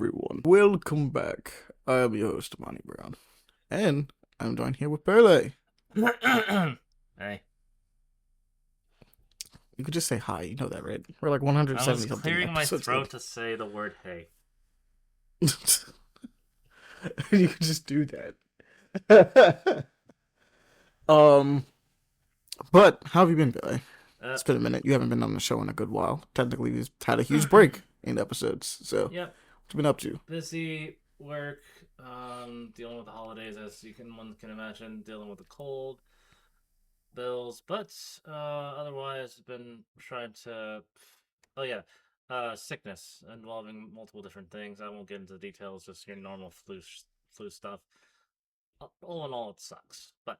everyone. Welcome back. I am your host, Ahmani Brown. And I'm joined here with Pele. Hey, You could just say hi, you know that, right? We're like I was 170 something clearing my episodes in. throat to say the word hey. You could just do that. um, but how have you been, Pele? Uh, It's been a minute. You haven't been on the show in a good while. Technically, we've had a huge break in episodes. So, what yep, you been up to? busy work, dealing with the holidays as one can imagine, dealing with the cold, bills, but otherwise been trying to. Oh yeah, sickness involving multiple different things. I won't get into the details. Just your normal flu stuff. All in all, it sucks, but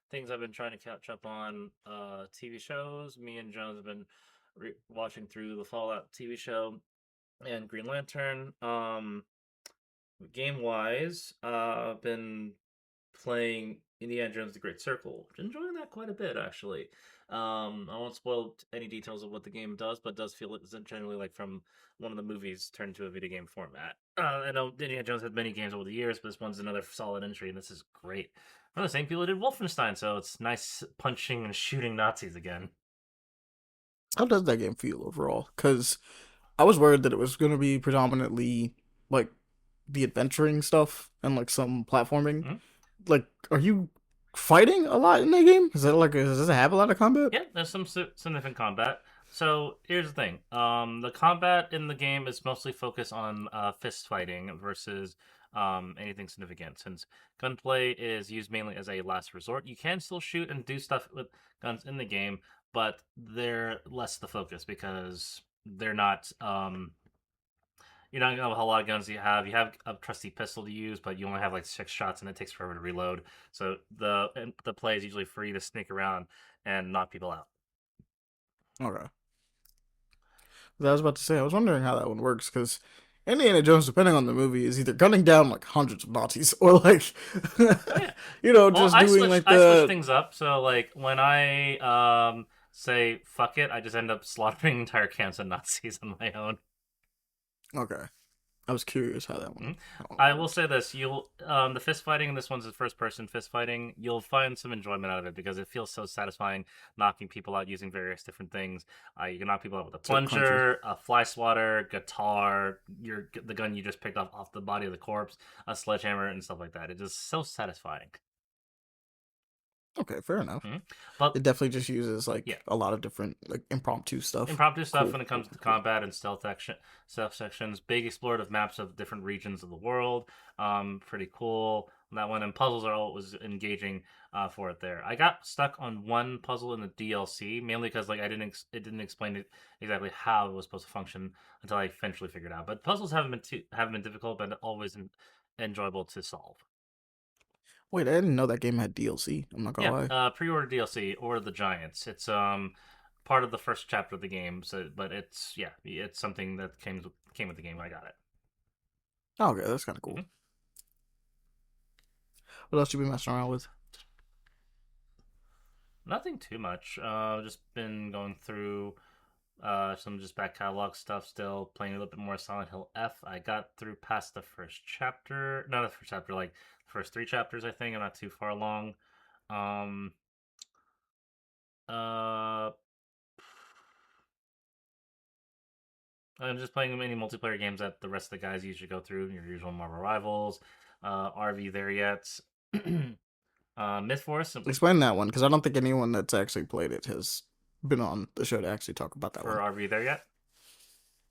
things I've been trying to catch up on TV shows. Me and Jones have been watching through the Fallout TV show and Green Lantern. Game wise, I've been playing Indiana Jones: The Great Circle. Enjoying that quite a bit, actually. I won't spoil any details of what the game does, but it does feel it's generally like from one of the movies turned to a video game format. I know Indiana Jones had many games over the years, but this one's another solid entry, and this is great. From the same people who did Wolfenstein, so it's nice punching and shooting Nazis again. How does that game feel overall? Because I was worried that it was going to be predominantly like the adventuring stuff and like some platforming. Mhm. Like, are you fighting a lot in that game? Is that like, does it have a lot of combat? Yeah, there's some significant combat. So here's the thing: the combat in the game is mostly focused on fist fighting versus anything significant. Since gunplay is used mainly as a last resort, you can still shoot and do stuff with guns in the game, but they're less the focus because they're not. You're not gonna have a whole lot of guns you have. You have a trusty pistol to use, but you only have like 6 shots, and it takes forever to reload. So the play is usually free to sneak around and knock people out. Okay. I was about to say, I was wondering how that one works because Indiana Jones, depending on the movie, is either gunning down like hundreds of Nazis or like, Oh yeah. Well, just I doing switch like I switch the. things up. So like when I say fuck it, I just end up slaughtering entire camps of Nazis on my own. Okay. I was curious Mhm. how one I will works. say this: you'll the fist fighting. This one's a first person fist fighting. You'll find some enjoyment out of it because it feels so satisfying knocking people out using various different things. You can knock people out with a So crunchy. plunger, a fly swatter, guitar, the gun you just picked off the body of the corpse, a sledgehammer, and stuff like that. It is so satisfying. Okay, fair enough. Mhm. But It definitely just uses yeah, like a lot of different like impromptu stuff. impromptu stuff Cool, when it cool, comes to cool, cool. combat and stealth sections. Big explorative maps of different regions of the world. Pretty cool. That one and puzzles are all was engaging for it there. I got stuck on one puzzle in the DLC mainly because like it didn't explain it exactly how it was supposed to function until I eventually figured out. But puzzles haven't been difficult, but always enjoyable to solve. Wait, I didn't know that game had DLC. I'm not gonna Yeah, lie. pre-order DLC or the Giants. It's part of the first chapter of the game. So, but it's yeah, it's something that came with the game. I got it. Oh, okay, that's kind of cool. hmm What else you been messing around with? Nothing too much. Just been going through some just back catalog stuff. Still playing a little bit more Silent Hill F. I got through past the first chapter. Not the first chapter, like the first 3 chapters. I think I'm not too far along. Um. Uh. I'm just playing many multiplayer games that the rest of the guys usually go through. Your usual Marvel Rivals, RV there yet, Myth Force Explain that one because I don't think anyone that's actually played it has been on the show to actually talk about that for one. RV there yet.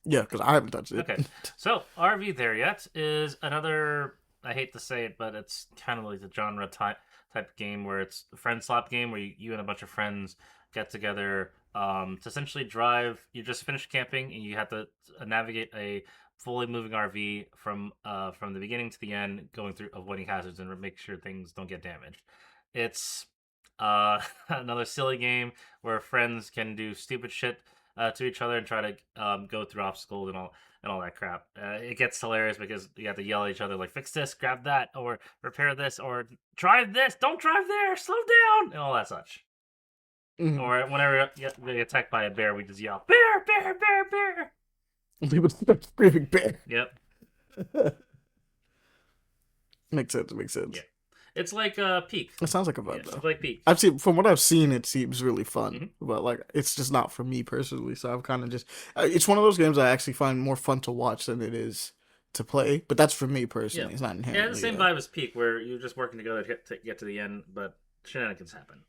Yeah, because I haven't touched it. Okay, so RV there yet is another. I hate to say it, but it's kind of like the genre type game where it's a friend slap game where you and a bunch of friends get together to essentially drive. You just finished camping and you have to navigate a fully moving RV from the beginning to the end, going through avoiding hazards and make sure things don't get damaged. It's another silly game where friends can do stupid shit to each other and try to go through obstacles and all that crap. It gets hilarious because you have to yell at each other like "fix this, grab that," or "repair this," or "drive this, don't drive there, slow down," and all that such. Mhm. Or whenever you get attacked by a bear, we just yell "bear, bear, bear, bear." People start screaming bear. Yep. Makes sense. Makes Yeah. sense. It's like Peak. It sounds like a Yeah, vibe it's though. like Peak. I've seen from what I've seen, it seems really fun, Hmm. but like it's just not for me personally. So I've kind of just it's one of those games I actually find more fun to watch than it is to play. But that's for me Yeah. personally. It's not Yeah, the inherently same vibe as Peak, where you're just working together to get to the end, but shenanigans happen.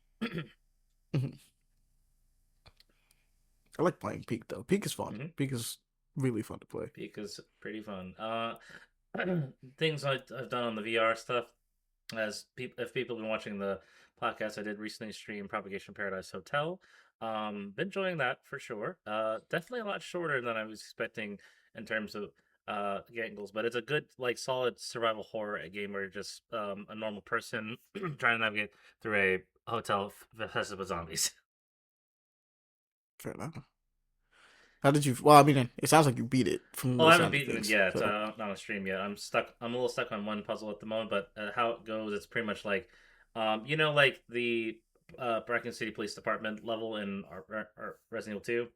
Mhm. I like playing Peak though. Peak is fun. Hmm. Peak is really fun to play. Peak is pretty fun. Things I've done on the VR stuff, as if people have been watching the podcast, I did recently stream Propagation Paradise Hotel. Been enjoying that for sure. Definitely a lot shorter than I was expecting in terms of angles, but it's a good, like, solid survival horror game where you're just a normal person trying to navigate through a hotel infested with zombies. Fair enough. How did you? Well, I mean, it sounds like you beat it from Oh, the I haven't sound of beaten it things. yet. So Not on a stream yet. I'm stuck. I'm a little stuck on one puzzle at the moment, but how it goes, it's pretty much like, like the Raccoon City Police Department level in our Resident Evil 2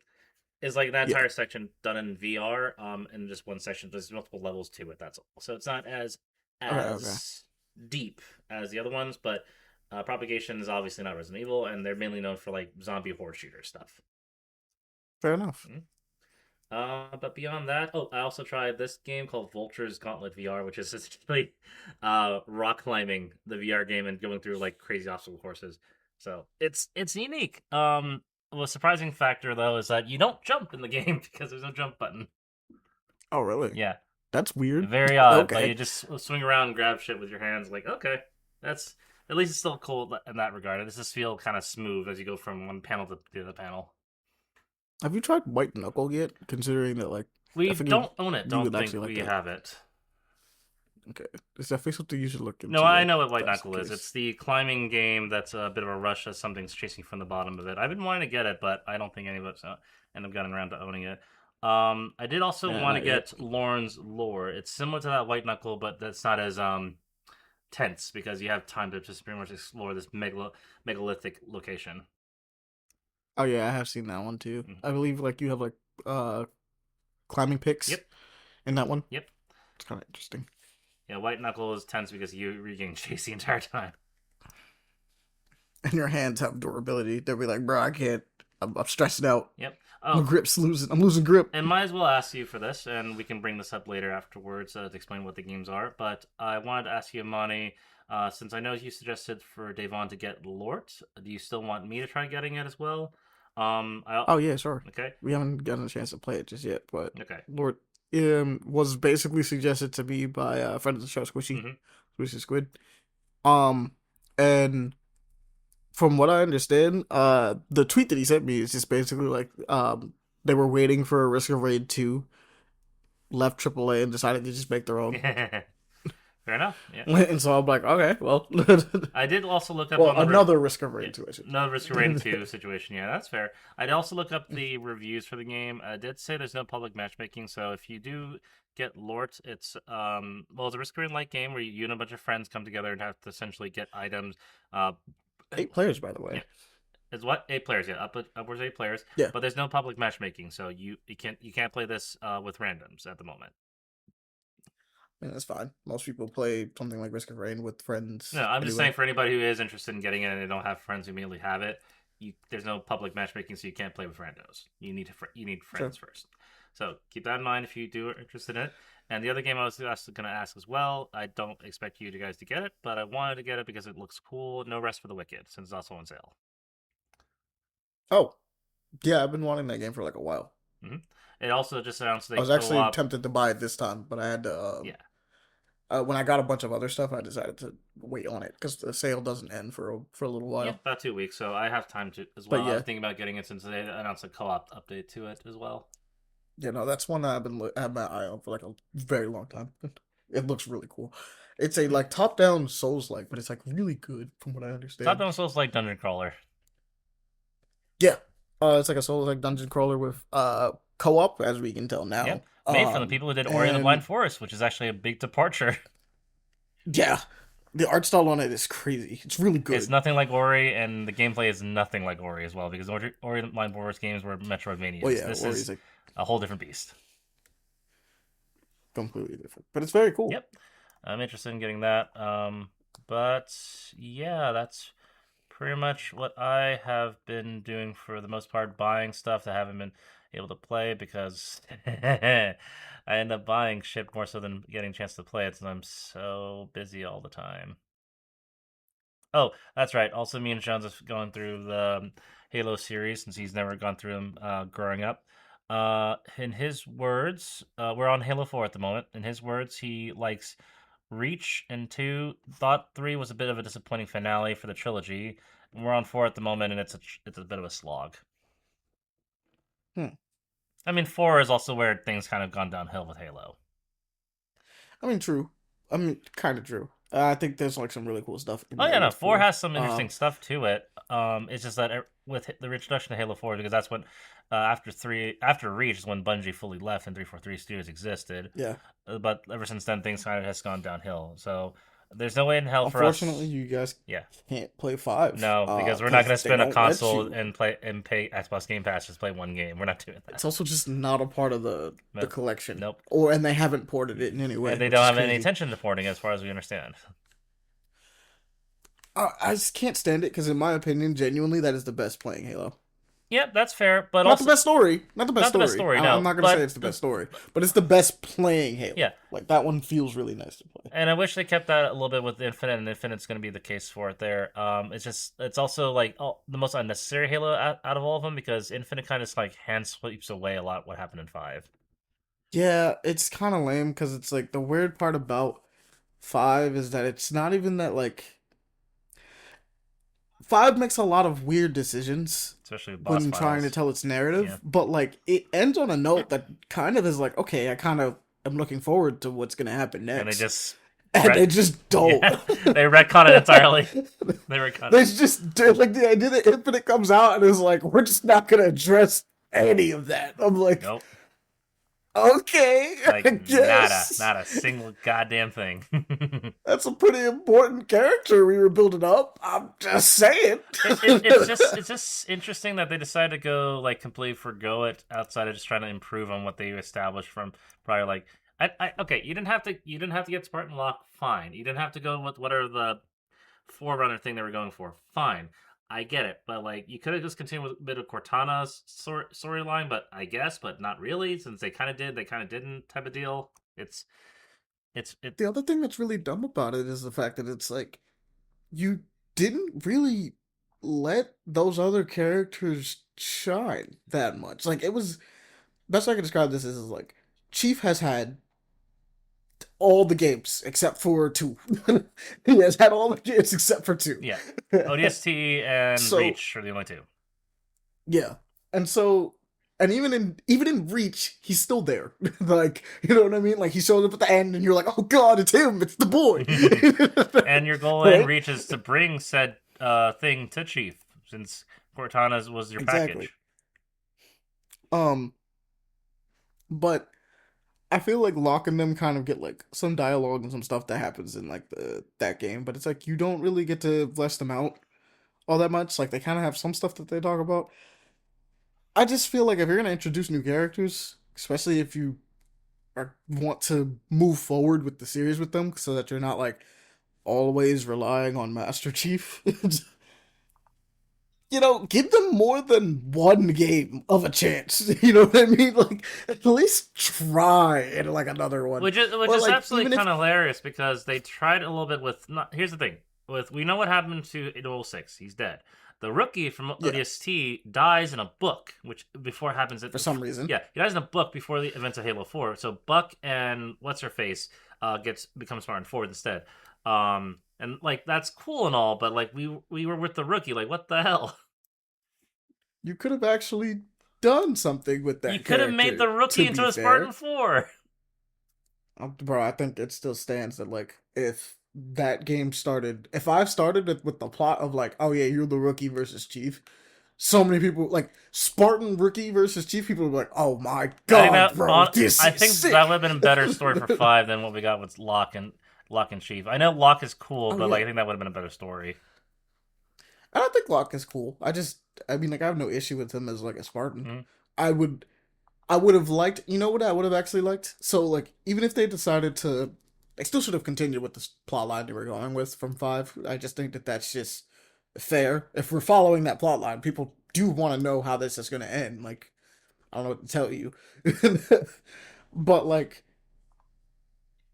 is like that yeah. entire section done in VR, in just one section. There's multiple levels to it. That's all. So it's not Okay. Okay. as deep as the other ones, but Propagation is obviously not Resident Evil, and they're mainly known for like zombie horror shooter stuff. Fair enough. Mhm. But beyond that, oh, I also tried this game called Vulture's Gauntlet VR, which is essentially rock climbing the VR game and going through like crazy obstacle courses. So it's unique. The surprising factor though is that you don't jump in the game because there's no jump button. Oh, really? Yeah, That's weird. very odd. Like Okay. you just swing around and grab shit with your hands. Like, okay, that's at least it's still cool in that regard. It just feel kind of smooth as you go from one panel to the other panel. Have you tried White Knuckle yet? Considering that, like, I We figured don't own it. you Don't would think actually like we that. have it. Okay, it's definitely something you should look No, into I though. know what If White that's the Knuckle is. It's case. the climbing game that's a bit of a rush as something's chasing from the bottom of it. I've been wanting to get it, but I don't think any of us end up getting around to owning it. I did also Yeah, want to not yet. get Lauren's Lore. It's similar to that White Knuckle, but that's not as tense because you have time to just pretty much explore this megalithic location. Oh yeah, I have seen that one too. Mhm. I believe like you have like uh climbing picks Yep, in that one. yep. It's kind of interesting. Yeah, White Knuckle is tense because you regain chase the entire time. And your hands have durability. They'll be like, bro, I can't. I'm stressing out. Yep. My Oh, grip's losing. I'm losing grip. and might as well ask you for this, and we can bring this up later afterwards to explain what the games are. But I wanted to ask you, Amani, since I know you suggested for Davon to get Lort, do you still want me to try getting it as well? I Oh yeah, sure. Okay, We haven't gotten a chance to play it just yet, but okay. Lord was basically suggested to me by a friend of the show, Hmm. Squishy Squid. Um, and from what I understand, the tweet that he sent me is just basically like they were waiting for a Risk of Raid 2, left AAA and decided to just make their own. Fair enough. Yeah. And so I'm like, okay, well, I did also look up well, on the another Risk of yeah, Raid 2, I should no Risk of Rain say. 2 situation. Yeah, that's fair. I'd also look up the reviews for the game. I did say there's no public matchmaking, so if you do get Lort, it's it's a Risk of Rain like game where you and a bunch of friends come together and have to essentially get items. Uh, 8 players, by the yeah, way. it's what 8 players. Yeah, upwards 8 players. Yeah, But there's no public matchmaking, so you can't play this with randoms at the moment. and that's fine. Most people play something like Risk of Rain with No, friends I'm just saying anyway. for anybody who is interested in getting it and they don't have friends who immediately have it, there's no public matchmaking, so you can't play with randos. You need Sure. friends first. So keep that in mind if you do are interested in it. And the other game I was going to ask as well, I don't expect you guys to get it, but I wanted to get it because it looks cool. No Rest for the Wicked, since it's also on sale. Oh, yeah, I've been wanting that game for like a while. Hmm. It also just announced I a was actually co-op. tempted to buy it this time, but I had to. Yeah, When I got a bunch of other stuff, I decided to wait on it because the sale doesn't end for a little yeah, while. about 2 weeks, so I have time to as But well. I was yeah, thinking about getting it since they announced a co-op update to it as well. you know that's one that I've been had my eye on for like a very long time. It looks really cool. It's a like top down Souls like, but it's like really good from what I Top understand. Down Souls like Dungeon Crawler. Yeah, it's like a Souls like dungeon crawler with co-op as we can tell now. Yep, made from the people who did Ori and the Blind And Forest, which is actually a big departure. yeah, the art style on it is crazy. It's really It's good. nothing like Ori, and the gameplay is nothing like Ori as well, because Ori and the Blind Forest games were Well, Metroidvanias. yeah, This or is he's like a whole different beast. completely different. But it's very cool. Yep, I'm interested in getting that. But yeah, that's pretty much what I have been doing for the most part, buying stuff that I haven't been able to play because I end up buying shit more so than getting a chance to play it since I'm so busy all the time. Oh, that's right. Also, me and Sean's just going through the Halo series since he's never gone through them growing up. In his words, we're on Halo 4 at the moment. In his words, he likes Reach and 2. Thought 3 was a bit of a disappointing finale for the trilogy. We're on 4 at the moment, and it's a bit of a slog. Hmm. I mean, 4 is also where things kind of gone downhill with Halo. I mean, true. I mean, kind of true. I think there's like some really cool stuff in Oh yeah, there no, with 4 four. has some interesting stuff to it. It's just that with the introduction to Halo 4, because that's when after Reach is when Bungie fully left and 343 Studios existed. Yeah. But ever since then, things kind of has gone downhill. So there's no way in hell for Unfortunately, us. you guys Yeah, can't play five. no, because we're not Because going to they spend a don't let console you. and play and pay Xbox Game Pass just to play one game. We're not doing that. It's also just not a part of the Nope. collection, Nope. or and they haven't ported it in any And way, they which don't is have any crazy. intention to porting, as far as we understand. I just can't stand it because, in my opinion, genuinely, that is the best playing Halo. Yep, that's fair, but Not the also best story. Not the best not the best story. story. I'm No, not gonna say but it's the best story, but it's the best playing Halo. yeah. Like that one feels really nice to play. And I wish they kept that a little bit with Infinite, and Infinite's going to be the case for it there. It's also like the most unnecessary Halo out of all of them because Infinite kind of like hand sweeps away a lot what happened in 5. Yeah, it's kind of lame because it's like the weird part about five is that it's not even that like five makes a lot of weird decisions Especially with boss when trying to files. tell its Yeah, narrative, but like it ends on a note that kind of is like, okay, I kind of am looking forward to what's gonna happen and they next, just and they just don't. yeah, they retcon it entirely. They retcon it. They just do like the idea that Infinite comes out and is like, we're just not gonna address any of that. I'm like, Nope. okay, Like I nada, guess not a single goddamn thing. that's a pretty important character we were building up. I'm just saying. It's just interesting that they decided to go like completely forgo it outside of just trying to improve on what they established from prior. Like, okay, you didn't have to get Spartan Lock, fine. You didn't have to go with whatever the Forerunner thing they were going for, fine. I get it, but like you could have just continued with a bit of Cortana's storyline, but I guess, but not really, since they kind of did, they kind of didn't, type of deal. It. The other thing that's really dumb about it is the fact that it's like you didn't really let those other characters shine that much. Like it was best I can describe this is like Chief has had all the games except for two. He has had all the games except for two. Yeah, ODST and So Reach are the only two. yeah, and so and even in Reach, he's still there. Like you know what I mean? Like he shows up at the end, and you're like, oh god, it's him, it's the boy. And your goal in Right? Reach is to bring said thing to Chief, since Cortana's was your Exactly. package. Um, but I feel like Locke and them kind of get like some dialogue and some stuff that happens in like the that game, but it's like you don't really get to flesh them out all that much. Like they kind of have some stuff that they talk about. I just feel like if you're gonna introduce new characters, especially if you want to move forward with the series with them, so that you're not like always relying on Master Chief. Give them more than one game of a chance. You know what I mean? Like, at least try in like another one, Which or is like absolutely even if kind of hilarious because they tried a little bit with. Not, here's the thing: with we know what happened to 806. He's dead. The rookie from yeah, ODST dies in a book, which before happens. for some reason, Yeah, he dies in a book before the events of Halo 4. So Buck and what's her face becomes Spartan 4 instead. And like that's cool and all, but like we were with the rookie. Like what the hell? you could have actually done something with You that could have made character. the rookie To into be a Spartan fair, 4. bro, I think it still stands that like if that game started, if I started it with the plot of like, oh yeah, you're the rookie versus Chief, so many people like Spartan rookie versus Chief. People were like, "Oh my I think god, bro, this I is think that sick." would have been a better story for 5 than what we got with Locke and Chief. I know Locke is cool, Oh but like yeah, I think that would have been a better story. I don't think Locke is cool. I mean, like I have no issue with him as like a Spartan. Mm-hmm. I would. I would have liked, you know what I would have actually liked? So, like, even if they decided to, they still should have continued with the plot line they were going with from 5. I just think that that's just fair. If we're following that plot line, people do want to know how this is going to end. Like, I don't know what to tell you. But, like,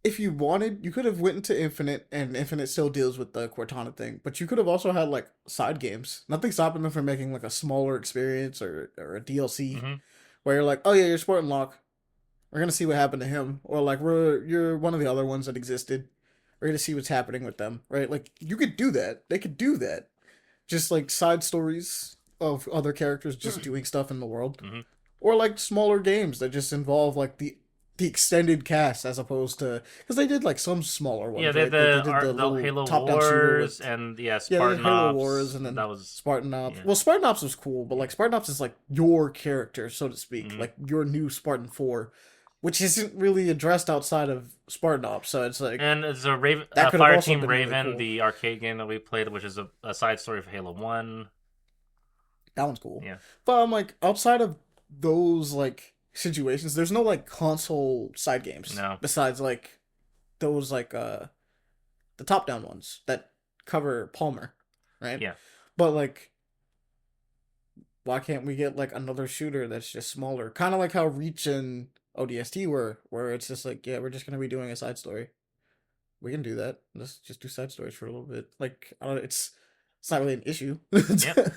if you wanted, you could have went into Infinite, and Infinite still deals with the Cortana thing, but you could have also had, like, side games. Nothing stopping them from making, like, a smaller experience or a DLC Hmm. where you're like, oh yeah, you're Spartan Locke. We're gonna see what happened to him, or like you're one of the other ones that existed. We're gonna see what's happening with them, right? Like you could do that. They could do that. Just like side stories of other characters just doing stuff in the world, Hmm. or like smaller games that just involve like the extended cast as opposed to because they did like some smaller Yeah, ones, they had right? They did the the little Halo top down shooter Wars with and yeah, yeah, they did Spartan Halo Wars Ops. and then That was Spartan Ops. yeah. Well, Spartan Ops was cool, but Yeah. like Spartan Ops is like your character, so to speak, Hmm. like your new Spartan 4, which isn't really addressed outside of Spartan Ops. So it's like And it's a Raven, that could have Fire also Team been really Raven, cool. the arcade game that we played, which is a side story of Halo One. That one's cool. Yeah, But I'm like outside of those like situations, there's no like console side games no, besides like those like the top down ones that cover Palmer, right? yeah. But like why can't we get like another shooter that's just smaller? Kind of like how Reach and ODST were, where it's just like, yeah, we're just gonna be doing a side story. We can do that. Let's just do side stories for a little bit. Like, I don't know, it's not really an issue. Yep.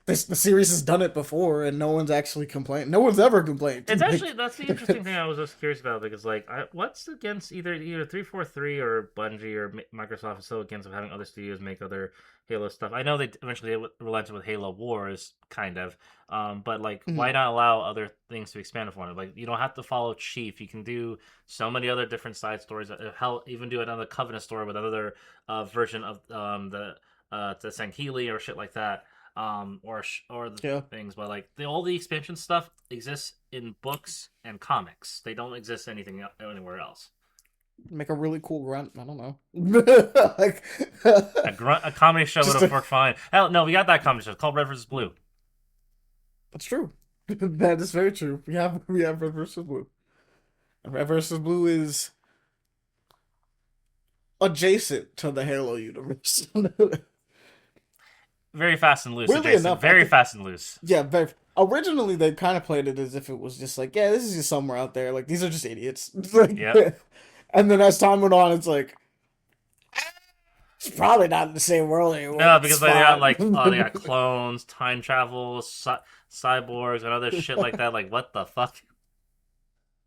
This the series has done it before, and no one's actually complained. No one's ever complained. It's actually Like, that's the interesting thing I was just curious about because like what's against either 343 or Bungie or Microsoft is so against of having other studios make other Halo stuff. I know they eventually relented with Halo Wars, kind of, but like why mhm. not allow other things to expand upon it? Like you don't have to follow Chief. You can do so many other different side stories. Hell, even do another Covenant story with another version of the Sangheili or shit like that or the Yeah, things, but like all the expansion stuff exists in books and comics. They don't exist anything anywhere else. make a really cool grunt. I don't know. Like, A comedy show would just have a, worked fine. Hell, no, we got that comedy show it's called Red vs. Blue. that's true. That is very true. We have Red versus Blue. And Red versus Blue is adjacent to the Halo universe. Very fast and loose, Weirdly adjacent. enough, I Very think fast and loose. yeah, very. Originally, they kind of played it as if it was just like, yeah, this is just somewhere out there. Like these are just idiots. Like, Yep. and then as time went on, it's like it's probably not in the same world anymore. No, It's because they got fine. like they got clones, time travel, cyborgs, and other shit like that. Like what the fuck?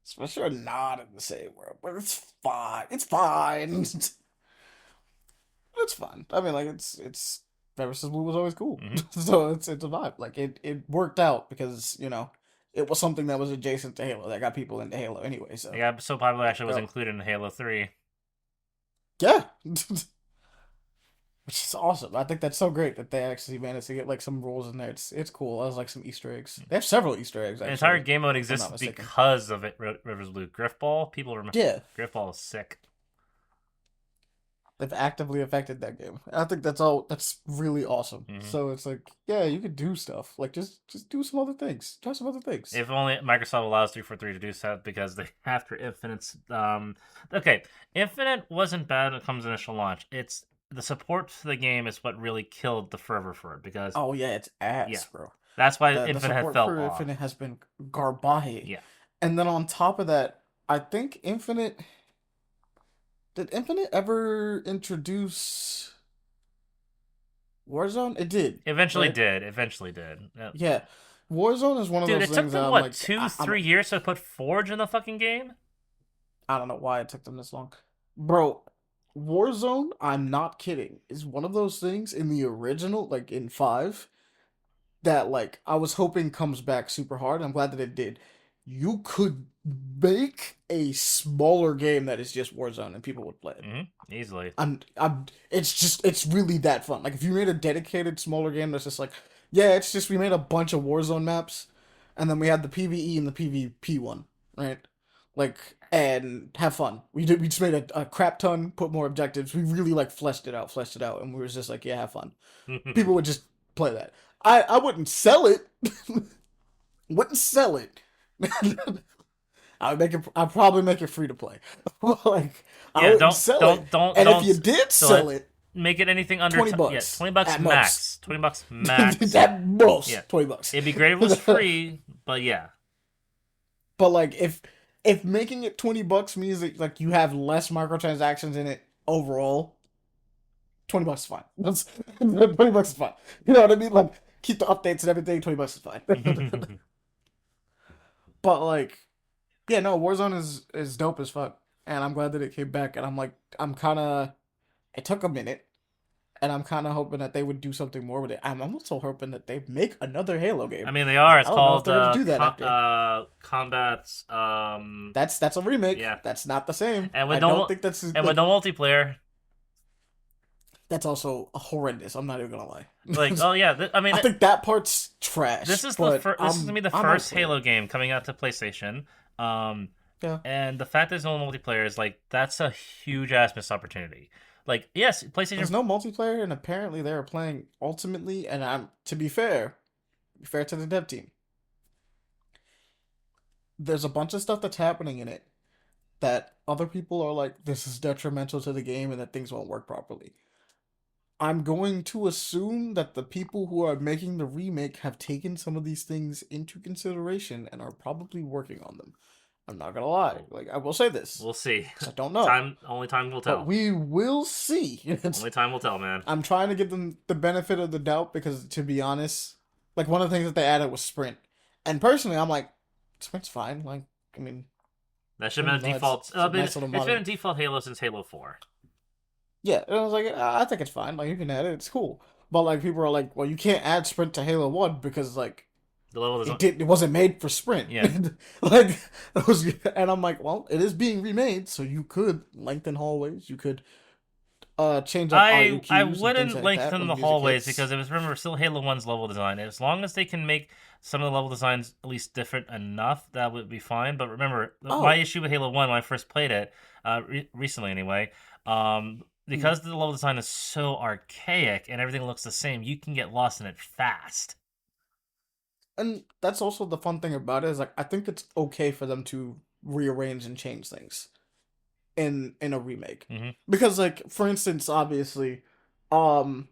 Especially not in the same world, but it's fine. It's fine. It's fun. I mean, like it's Red vs. Blue was always cool, Hmm. so it's a vibe. Like it worked out because it was something that was adjacent to Halo that got people into Halo anyway. It So got so popular actually was go included in Halo 3. yeah, which is awesome. I think that's so great that they actually managed to get like some rules in there. It's cool. I was like some Easter eggs. They have several Easter eggs The entire actually, game mode if I'm not exists mistaken. because of it. Rivers Blue Griffball. People remember Yeah, Griffball is sick. they've actively affected that game. I think that's all. That's really awesome. Hmm. So it's like, yeah, you could do stuff. Like just do some other things. Try some other things. If only Microsoft allows 343 to do so because they after Infinite's okay, Infinite wasn't bad when it comes to initial launch. It's the support for the game is what really killed the fervor for it because Oh yeah, it's yeah, ass, bro. that's why The Infinite had support fell for off. Infinite has been garbage. Yeah, And then on top of that, I think Infinite did Infinite ever introduce Warzone? It did, eventually right? did. Eventually did. Yeah. Yeah. Warzone is one of Dude, those it took things that them I'm what like two, 3 years to put Forge in the fucking game. I don't know why it took them this long. Bro, Warzone, I'm not kidding, is one of those things in the original, like in 5, that like I was hoping comes back super hard. I'm glad that it did. You could make a smaller game that is just Warzone and people would play it. Easily. It's really that fun. Like if you made a dedicated smaller game that's just like, yeah, it's just we made a bunch of Warzone maps, and then we had the PVE and the PvP one, right? Like and have fun. We just made a crap ton, put more objectives. We really like fleshed it out, and we was just like, yeah, have fun. People would just play that. I wouldn't sell it. Wouldn't sell it, I'd probably make it free to play. Like I Yeah, wouldn't sell it. And if you did do it. sell it, Make it anything under 20 yeah, bucks 20 bucks at most. max. 20 bucks max. At Yeah, most, 20 bucks. it'd be great if it was free, but yeah, But like if making it 20 bucks means that like you have less microtransactions in it overall, 20 bucks is fine. That's 20 bucks is fine. You know what I mean? Like keep the updates and everything, 20 bucks is fine. But like yeah, no, Warzone is dope as fuck. And I'm glad that it came back and I'm kind of it took a minute and I'm kind of hoping that they would do something more with it. I'm also hoping that they make another Halo I game. mean they are. It's I don't know if called they're gonna do that after. combats. That's a remake. Yeah, That's not the same. and with I don't no think that's and with like no multiplayer. that's also horrendous. I'm not even gonna lie. Like, oh yeah, I mean, I think that part's trash. But this is gonna be the I might first play it. Halo game coming out to PlayStation. Um, Yeah. and the fact there's no multiplayer is like that's a huge ass missed opportunity. Like, yes, There's PlayStation. no multiplayer, and apparently they are playing ultimately. And I'm to be fair to the dev team. There's a bunch of stuff that's happening in it that other people are like, this is detrimental to the game, and that things won't work properly. I'm going to assume that the people who are making the remake have taken some of these things into consideration and are probably working on them. I'm not gonna lie. Like I will say this. We'll see. I don't know. Only time will But tell. we will see. Only time will tell, man. I'm trying to give them the benefit of the doubt because, to be honest, like one of the things that they added was sprint, and personally, I'm like, sprint's fine. Like, I mean, That should have been a no, default. it's a nice little It's been modern. a default Halo since Halo 4. Yeah, and I was like, I think it's fine. Like, you can add it. It's cool. But like, people are like, well, you can't add sprint to Halo One because like The level design. it wasn't made for sprint. Yeah. Like, and I'm like, well, it is being remade, so you could lengthen hallways. You could change up audio I cues and things wouldn't like that lengthen when the music hallways hits. because it was remember still Halo 1's level design. As long as they can make some of the level designs at least different enough, that would be fine. But remember, my Oh, issue with Halo 1 when I first played it, recently anyway, hmm. because the level design is so archaic and everything looks the same, you can get lost in it fast. And that's also the fun thing about it is like I think it's okay for them to rearrange and change things in a remake Hmm. because like for instance, obviously, um,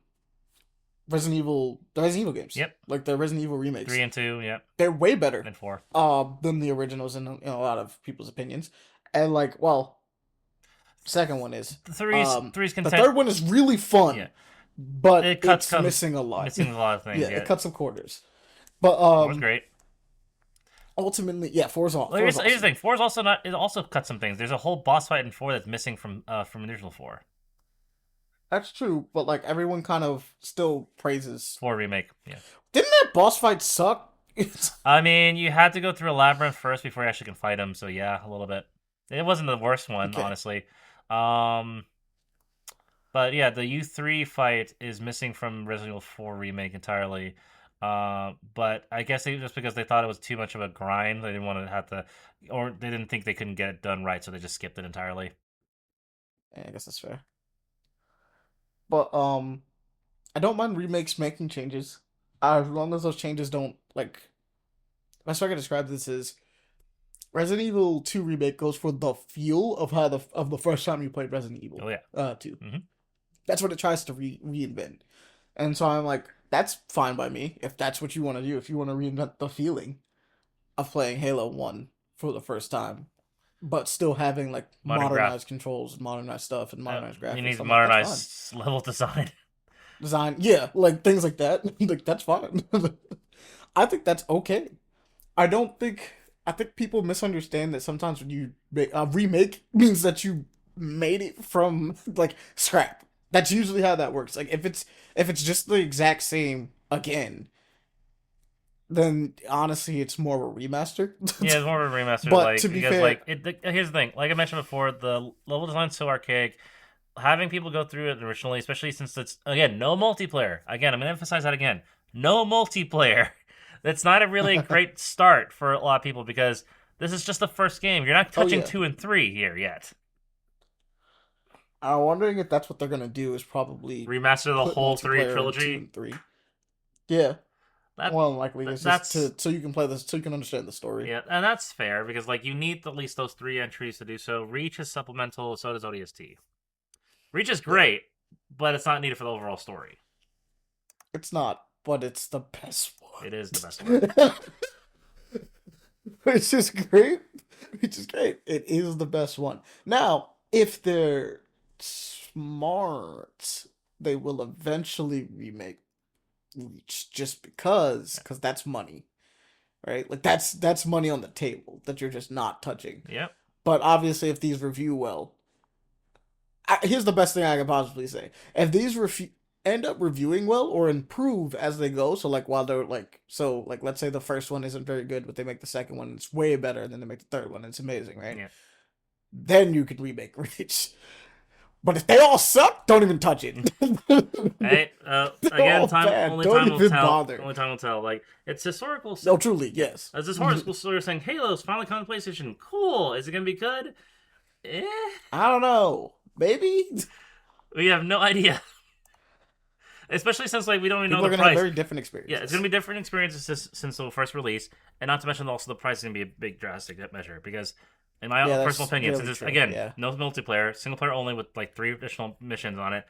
the Resident Evil games, Yep, like the Resident Evil 3 remakes, and 2, yep, they're way better and 4. than the originals in a lot of people's opinions. And like, well, second one is Three's the content. third one is really Yeah, fun, but it cuts it's comes missing a lot. missing a lot of things. Yeah, it Yeah, cuts some corners. But 4's great. ultimately, yeah, Well, four is here's the awesome. thing. Four is also not. It also cuts some things. There's a whole boss fight in four that's missing from original four. That's true, but like everyone kind of still praises. Four remake. Yeah. Didn't that boss fight suck? I mean, you had to go through a labyrinth first before you actually can fight him. So yeah, a little bit. It wasn't the worst one, Okay. honestly. Um, but yeah, the U3 fight is missing from Resident Evil 4 remake entirely. But I guess just because they thought it was too much of a grind, they didn't want to have to, or they didn't think they couldn't get it done right, so they just skipped it entirely. Yeah, I guess that's fair. But I don't mind remakes making changes, as long as those changes don't like. Best way I can describe this is Resident Evil 2 remake goes for the feel of how the first time you played Resident Evil Oh yeah. 2. Hmm. That's what it tries to reinvent. And so I'm like, that's fine by me if that's what you want to do. If you want to reinvent the feeling of playing Halo 1 for the first time, but still having like Modern graph. modernized controls, modernized stuff, and modernized You need graphics, I'm like, that's fine. modernized level design. Design, yeah, like things like that. Like that's fine. I think that's okay. I don't think I think people misunderstand that sometimes when you make a remake means that you made it from like scrap. That's usually how that works. Like if it's just the exact same again, then honestly it's more of a remaster. Yeah, it's more of a remaster. But Like to be because fair, here's the thing. Like I mentioned before, the level design's so archaic. Having people go through it originally, especially since it's again no multiplayer. Again, I'm gonna emphasize that again. No multiplayer. That's not a really great start for a lot of people because this is just the first game. You're not oh touching yeah, 2 and 3 here yet. I'm wondering if that's what they're gonna do is probably Remaster the put whole three multiplayer in two trilogy. and three. Yeah, that, Well, likely it's just that's to so you can play this, so you can understand the story. yeah, and that's fair because like you need at least those 3 entries to do so. Reach is supplemental, so does ODST. Reach is Yeah, great, but it's not needed for the overall story. it's not, but it's the best It is the best one. one. Which is great. Which is great. It is the best one. Now, if they're smart, they will eventually remake Reach just because that's money, right? Like that's money on the table that you're just not touching. Yep. But obviously, if these review well, here's the best thing I can possibly say: if these end up reviewing well or improve as they go, so like while they're like, so like let's say the first one isn't very good, but they make the second one, it's way better, and then they make the third one, it's amazing, right? Yeah. Then you can remake Reach. But if they all suck, don't even touch it. Hey, They're again, all time bad. only Don't time will even tell. bother. Only time will tell. Like it's historical. No, truly, yes. As this historical story saying Halo's finally coming to PlayStation. Cool. Is it gonna be good? Eh. I don't know. Maybe We have no idea. Especially since like we don't even know people are the gonna have price. very different Yeah, it's experiences. gonna be different experiences since the first release, and not to mention also the price is gonna be a big drastic measure because, in my Yeah, own that's personal opinion, since really it's true. again Yeah, no multiplayer, single player only with like 3 additional missions on it.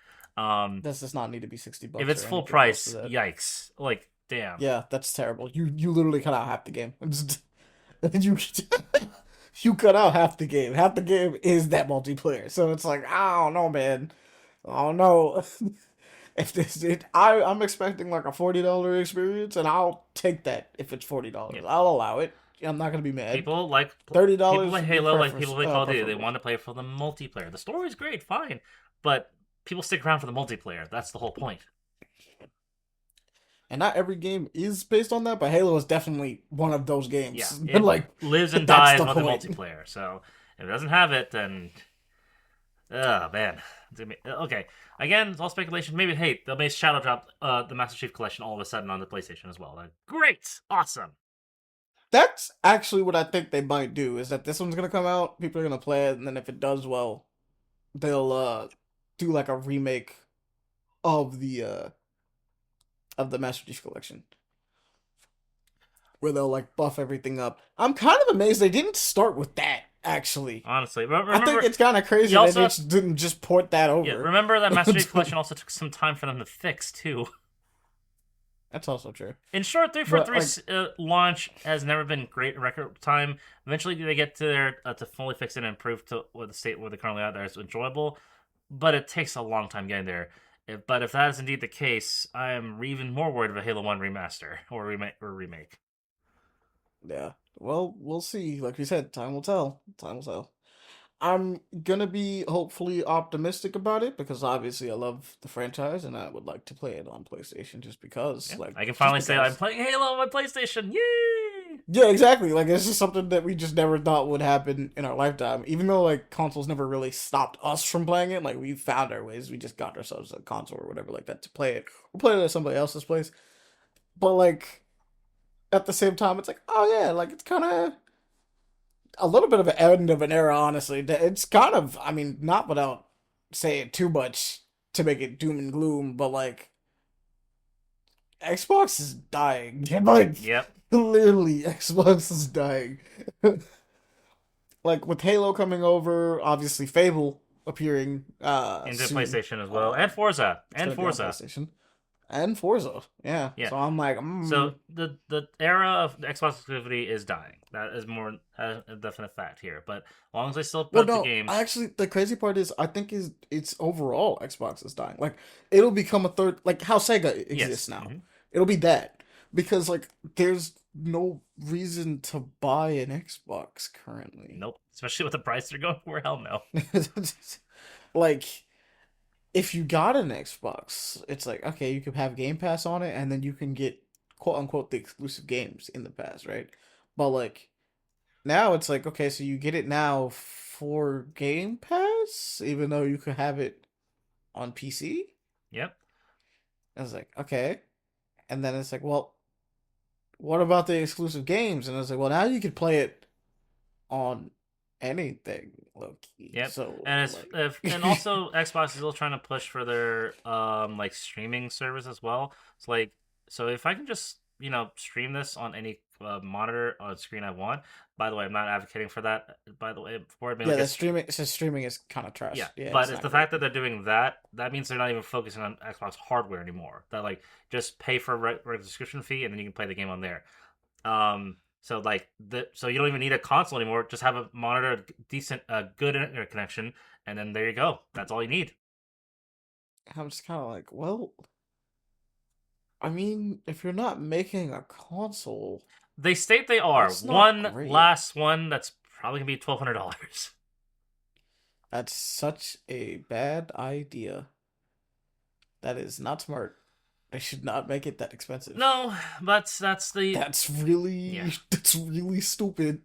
this does not need to be If $60 it's or full anything close to price, that. yikes! Like damn. Yeah, that's terrible. You literally cut out half the game. You you cut out half the game. Half the game is that multiplayer. So it's like I don't know, man. I don't know. If this it, I'm expecting like a $40 experience, and I'll take that if it's $40. Yeah. I'll allow it. I'm not gonna be mad. People like people $30 play would be Halo like people play Call of Duty. They preferable. want to play for the multiplayer. The story's great, fine, but people stick around for the multiplayer. That's the whole point. And not every game is based on that, but Halo is definitely one of those Yeah, games. it Like lives and that's dies the with the point. multiplayer. So if it doesn't have it, then oh man. Okay. Again, it's all speculation. Maybe hey, they'll make Shadow Drop the Master Chief Collection all of a sudden on the PlayStation as well. Like, great, awesome. That's actually what I think they might do. Is that this one's gonna come out, people are gonna play it, and then if it does well, they'll do like a remake of the Master Chief Collection, where they'll like buff everything up. I'm kind of amazed they didn't start with that. Actually, Honestly, but I think remember, it's kind of crazy you that also they have, didn't just port that yeah, over. remember that Master Chief Collection also took some time for them to fix too. That's also true. In short, But 343 like, launch has never been great in record time. Eventually, they get to their to fully fix it and improve to what the state where they currently are. There is enjoyable, but it takes a long time getting there. But if that is indeed the case, I am even more worried of a Halo One remaster or remake. yeah. Well, we'll see. Like we said, time will tell. Time will tell. I'm gonna be hopefully optimistic about it because obviously I love the franchise and I would like to play it on PlayStation just because, Yeah, like, I can just finally say I'm because. playing Halo on my PlayStation. Yay! Yeah, exactly. Like, it's just something that we just never thought would happen in our lifetime. Even though, like, consoles never really stopped us from playing it. Like, we found our ways. We just got ourselves a console or whatever like that to play it. Or play it at somebody else's place. But, like, at the same time, it's like, oh, yeah, like, it's kind of a little bit of an end of an era, honestly. It's kind of, I mean, not without saying too much to make it doom and gloom, but, like, Xbox is dying. Like, Yep. literally, Xbox is dying. Like with Halo coming over, obviously Fable appearing Into soon. PlayStation as well, and Forza, It's and gonna be on Forza. PlayStation and Forza. Yeah, Yeah. so I'm like, So the era of Xbox exclusivity is dying. That is more a definite fact here. But as long as they still put well, out the no, games, actually, the crazy part is I think is it's overall Xbox is dying. Like it'll become a third, like how Sega yes. exists now. It'll be that because like there's no reason to buy an Xbox currently. Nope. Especially with the price they're going for. Hell no. Like if you got an Xbox, it's like okay, you could have Game Pass on it, and then you can get quote unquote the exclusive games in the past, right? But like now, it's like okay, so you get it now for Game Pass, even though you could have it on PC. Yep. I was like okay, and then it's like, well, what about the exclusive games? And I was like, well, now you can play it on anything, low key. Yep. So And it's if like, and also Xbox is still trying to push for their like streaming service as well. It's like so if I can just stream this on any monitor or screen I want. By the way, I'm not advocating for that. By the way, for it being Yeah, like a the streaming. So streaming is kind of yeah, trash. Yeah, but it's it's not the great. fact that they're doing that. That means they're not even focusing on Xbox hardware anymore. That like just pay for a subscription fee and then you can play the game on there. So like so you don't even need a console anymore. Just have a monitor, decent, good internet connection, and then there you go. That's all you need. I'm just kind of like, well, I mean, if you're not making a console, They state they are that's not one great. last one. That's probably gonna be $1,200. That's such a bad idea. That is not smart. They should not make it that expensive. No, but that's the That's yeah. that's really stupid.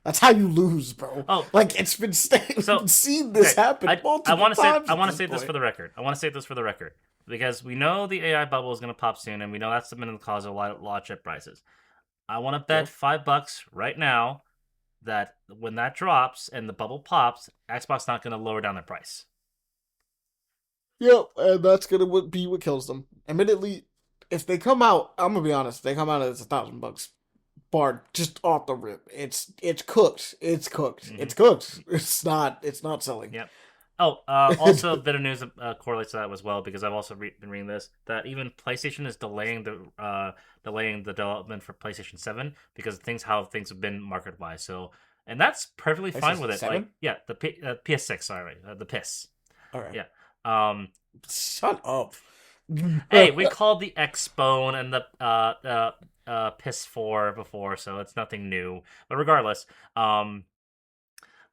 That's how you lose, bro. Oh, Like we've so been seeing this okay. happen I multiple want to say times I at want to this say this for point. the record. I want to say this for the record because we know the AI bubble is going to pop soon, and we know that's the minimum cause of a lot of chip prices. I want to bet Yep. $5 right now that when that drops and the bubble pops, Xbox not going to lower down their price. Yep, and that's gonna be what kills them. Admittedly, if they come out, I'm gonna be honest, if they come out as $1,000 bar just off the rip. It's cooked. It's cooked. Mm-hmm. It's cooked. It's not selling. Yep. Oh, also a bit of news correlates to that as well because I've also been reading this that even PlayStation is delaying the development for PlayStation 7 because how things have been market wise. So, and that's perfectly fine PlayStation with it. Like, 7? yeah, the PS6, sorry, the piss. Okay. Yeah. Um. Shut up. Hey, we called the Xbone and the Piss 4 before, so it's nothing new. But regardless,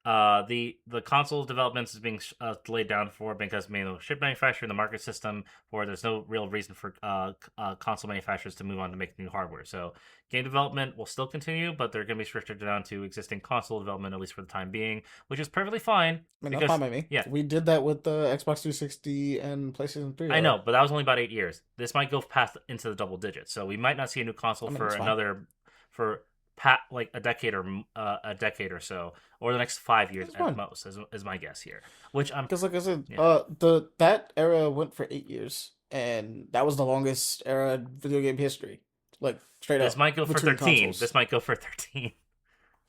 the console developments is being delayed down for because chip manufacturer and the market system for there's no real reason for console manufacturers to move on to make new hardware. So game development will still continue, but they're going to be restricted down to existing console development at least for the time being, which is perfectly fine I mean, that's because fine by me. yeah, We did that with the Xbox 360 and PlayStation 3 I era. know, but that was only about 8 years. This might go past into the double digits, so we might not see a new console I mean, for it's fine. for like a decade or so, or the next 5 years It's at fine. most, is my guess here. Which I'm Because like I said, yeah. that era went for 8 years, and that was the longest era in video game history. Like straight This up might go for between 13. consoles. This might go for 13.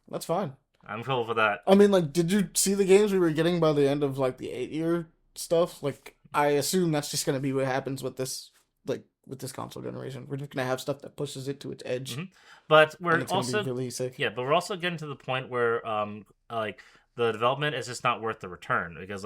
That's fine. I'm cool for that. I mean, like, did you see the games we were getting by the end of like the 8 year stuff? Like, I assume that's just gonna be what happens with this, like, with this console generation. We're just gonna have stuff that pushes it to its edge, Hmm. But and we're it's gonna be also really sick. yeah, but we're also getting to the point where like the development is just not worth the return because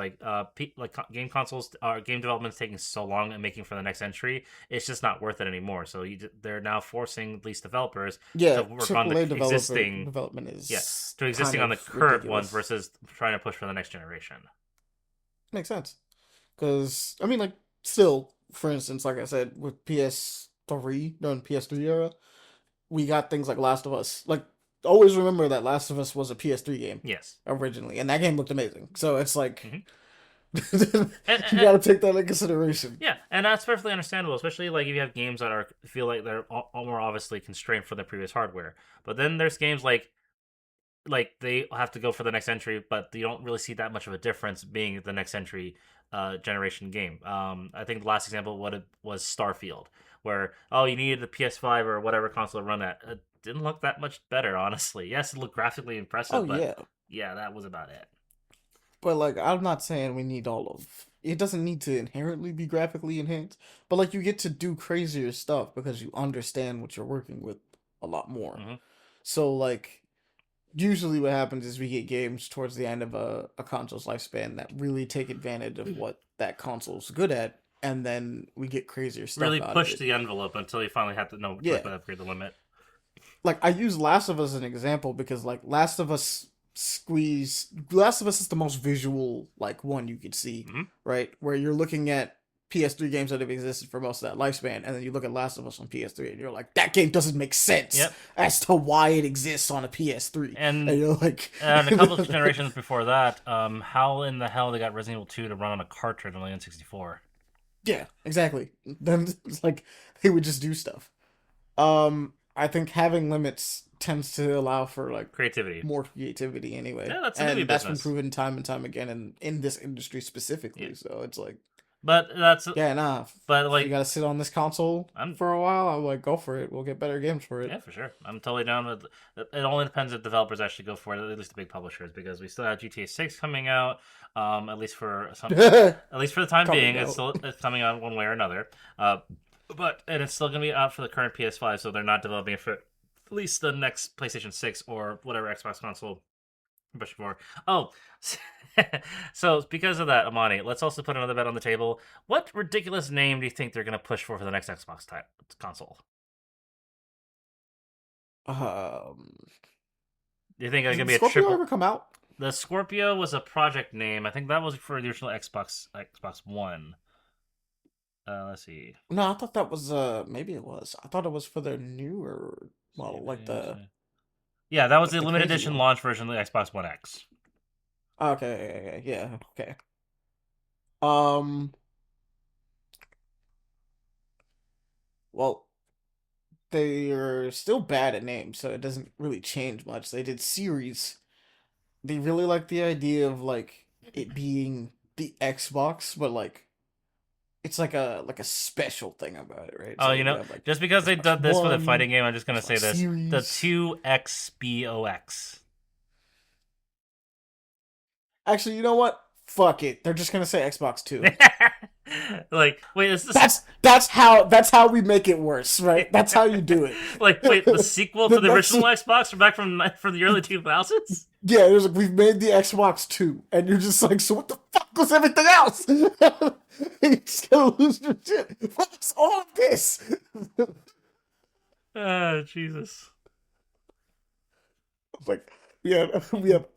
game consoles game development is taking so long and making for the next entry, it's just not worth it anymore. So they're now forcing at least developers to Yeah, work on the AAA developer existing development yeah is to kind existing on the of current ones ridiculous. versus trying to push for the next generation. Makes sense. Because I mean, like, still, for instance, like I said, with PS3 during PS3 era, we got things like Last of Us. Like, always remember that Last of Us was a PS3 game Yes. originally, and that game looked amazing. So it's like Hmm. you And got to take that into consideration. yeah, and that's perfectly understandable, especially like if you have games that are feel like they're all more obviously constrained for their previous hardware. But then there's games like they have to go for the next entry, but you don't really see that much of a difference being the next entry generation game. I think the last example was Starfield, where you needed the PS5 or whatever console to run that. It didn't look that much better, honestly. Yes, it looked graphically Oh impressive, but yeah, yeah, that was about it. but like I'm not saying we need all of. It doesn't need to inherently be graphically enhanced, but like you get to do crazier stuff because you understand what you're working with a lot more. Hmm. So like usually what happens is we get games towards the end of a console's lifespan that really take advantage of what that console's good at, and then we get crazier Really stuff out of pushed it. the envelope until you finally have to know Yeah, click upgrade the limit. like I use Last of Us as an example because like Last of Us is the most visual like one you could see, Hmm. right? Where you're looking at PS3 games that have existed for most of that lifespan, and then you look at Last of Us on PS3, and you're like, that game doesn't make sense Yep, as to why it exists on a PS3, and and you're like, and a couple of generations before that, how in the hell they got Resident Evil 2 to run on a cartridge on the N64? yeah, exactly. Then it's like they would just do stuff. I think having limits tends to allow for like Creativity. more creativity anyway, Yeah, that's a movie and that's been business. proven time and time again in this industry Yeah. specifically. So it's like, But that's Yeah, nah. but If you like gotta sit on this console I'm for a while, I'm like, go for it. We'll get better games for it. yeah, for sure. I'm totally down with it. It only depends if developers actually go for it, at least the big publishers, because we still have GTA 6 coming out. At least for at least for the time being, Coming out. it's coming out one way or another. Uh, but and it's still going to be out for the current PS5, so they're not developing it for at least the next PlayStation 6 or whatever Xbox console push for. Oh, so because of that, Amani, let's also put another bet on the table. What ridiculous name do you think they're going to push for the next Xbox type console? Um, Do you think it's did going the to be a Scorpio triple? ever come out? The Scorpio was a project name. I think that was for the original Xbox One. Let's see. No, I thought that was maybe it was. I thought it was for the newer model, Yeah, that was like the the limited crazy edition one. launch version of the Xbox One X. Okay, yeah, okay. Um, well, they are still bad at names, so it doesn't really change much. They did series. They really like the idea of like it being the Xbox, but like it's like a special thing about it, right? Oh, So you you know, have like just because they Xbox did this for the One, fighting game, I'm just gonna say Xbox this: the Series. 2XBOX. Actually, you know what? Fuck it. They're just gonna say Xbox Two. Like, wait, is this That's how we make it worse, right? That's how you do it. like, wait, the sequel to The the next, original Xbox from back from the early 2000s? yeah, it was like we've made the Xbox Two, and you're just like, so what the fuck was everything else? You're just gonna lose your shit. What's all of this? Oh, Jesus. Like we have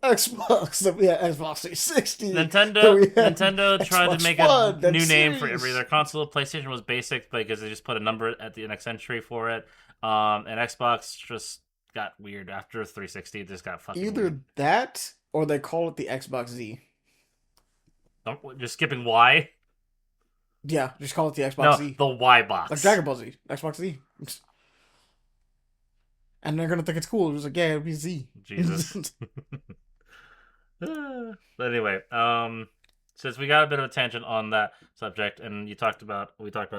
Xbox, then we have Xbox 360, then Nintendo we have Nintendo tried to Xbox make a One, then new name for every Series. their console. PlayStation was basic because they just put a number at the next entry for it. And Xbox just got weird after 360. It just got fucking weird. Either that or they call it the Xbox Z. Just skipping Y. Yeah, just call it the Xbox No, Z. the Y Like box. Dragon Ball Z, Xbox Z. And they're gonna think it's cool. It was like, yeah, it'll be Z. Jesus. But anyway, since we got a bit of a tangent on that subject, and we talked about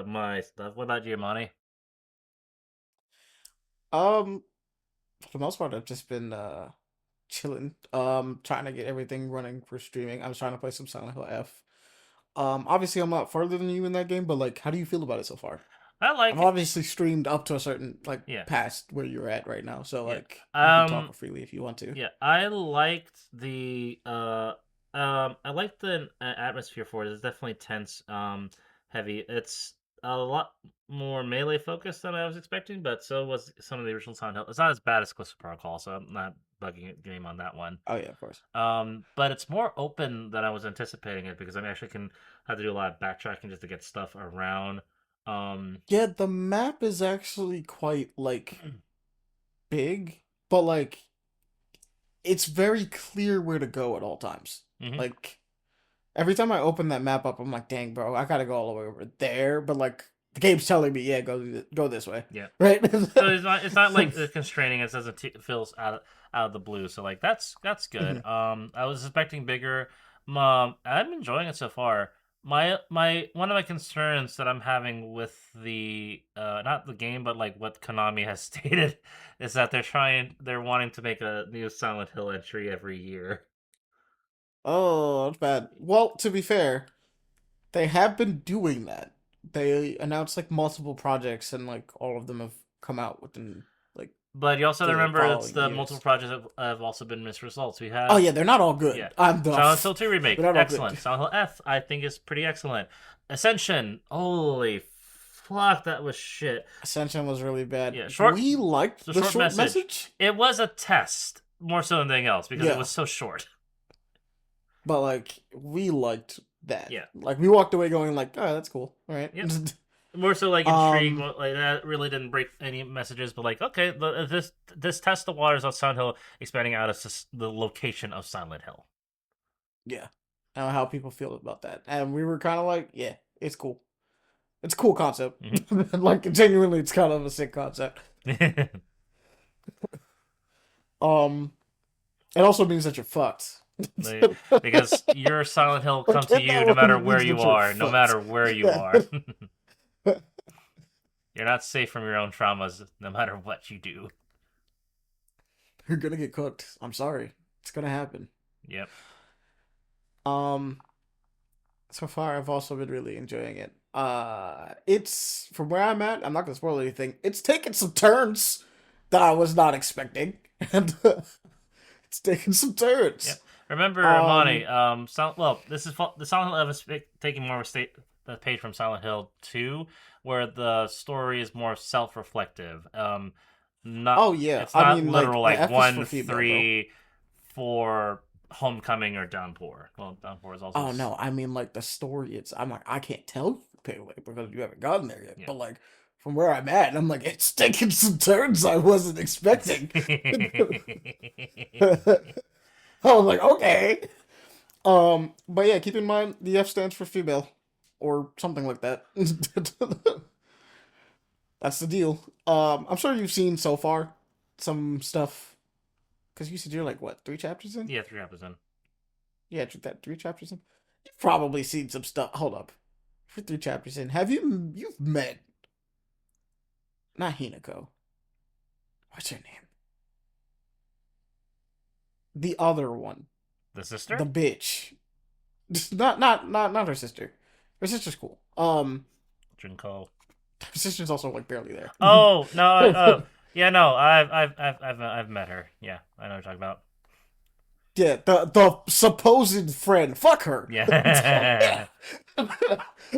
my stuff. What about Giamatti? um, for the most part, I've just been chilling. Trying to get everything running for streaming. I was trying to play some Silent Hill F. Obviously I'm not further than you in that game, but like, how do you feel about it so far? I I've like it. obviously streamed up to a certain like Yeah, past where you're at right now, so yeah. like you can Um, talk freely if you want to. Yeah, I liked the I liked the atmosphere for it. It's definitely tense, heavy. It's a lot more melee focused than I was expecting, but so was some of the original Silent Hill. It's not as bad as Callisto Protocol, so I'm not bugging the game on that one. Oh yeah, of course. But it's more open than I was anticipating it because I actually can have to do a lot of backtracking just to get stuff around. Um, Yeah, the map is actually quite like big, but like it's very clear where to go at all times. mhm, Like every time I open that map up, I'm like, dang, bro, I gotta go all the way over there. But like the game's telling me, yeah, go this way, yeah. right? So it's not like constraining. It doesn't feels out of the blue. So like that's good. Mhm. I was expecting bigger. I'm enjoying it so far. My one of my concerns that I'm having with the not the game but like what Konami has stated is that they're wanting to make a new Silent Hill entry every year. Oh, that's bad. Well, to be fair, they have been doing that. They announced like multiple projects, and like all of them have come out within like But you also have to the remember it's following the multiple years. projects have also been missed results. We Oh had yeah, they're not all Yeah. good. I'm Silent duff. Hill 2 They're remake, not all good. excellent. Silent Hill F, I think is pretty excellent. Ascension, holy fuck, that was shit. Ascension was really bad. Yeah, We liked the the short short message. message. It was a test more so than anything else because it Yeah, was so short. but like we liked that. Yeah, Like we walked away going like, oh, that's cool. All right. yep. More so like intrigued, um, like that really didn't break any messages, but like okay, this test the waters of Silent Hill, expanding out of the location of Silent Hill. yeah. I don't know how people feel about that, and we were kind of like, yeah, it's cool. It's a cool concept. Like genuinely, it's kind of a sick concept. Mm-hmm. Um, it also means that you're fucked. Because your Silent Hill will come to Forget you that no matter one where means you that you're are, no fucked. matter where you Yeah. are. You're not safe from your own traumas, no matter what you do. You're gonna get cooked. I'm sorry. It's gonna happen. Yep. Um, so far I've also been really enjoying it. It's from where I'm at, I'm not gonna spoil anything. It's taken some turns that I was not expecting. And it's taken some turns. Yep. Remember, Um, Ahmani, this is the Silent Hill is taking more of the page from Silent Hill 2, where the story is more self-reflective. Not oh yeah. it's I not mean literal like the like F is for one, female, bro. 3, 4, Homecoming or Downpour. Well, Downpour is also Oh no, I mean like the story. It's I'm like I can't tell Pele because you haven't gotten there yet. yeah. But like from where I'm at, I'm like it's taking some turns I wasn't expecting. I was like okay. But yeah, keep in mind the F stands for female, or something like that. That's the deal. I'm sure you've seen so far some stuff because you said you're like what 3 chapters in? Yeah, 3 episodes in. Yeah, that 3 chapters in. You've probably seen some stuff. Hold up, for 3 chapters in, have you've met not Hinako? What's her name? The other one, The the sister? bitch. Not her sister. Her sister's cool. Junko. Her sister's also like barely there. Oh no! Yeah, no. I've met her. Yeah, I know what you're talking about. Yeah, the supposed friend. Fuck her. Yeah.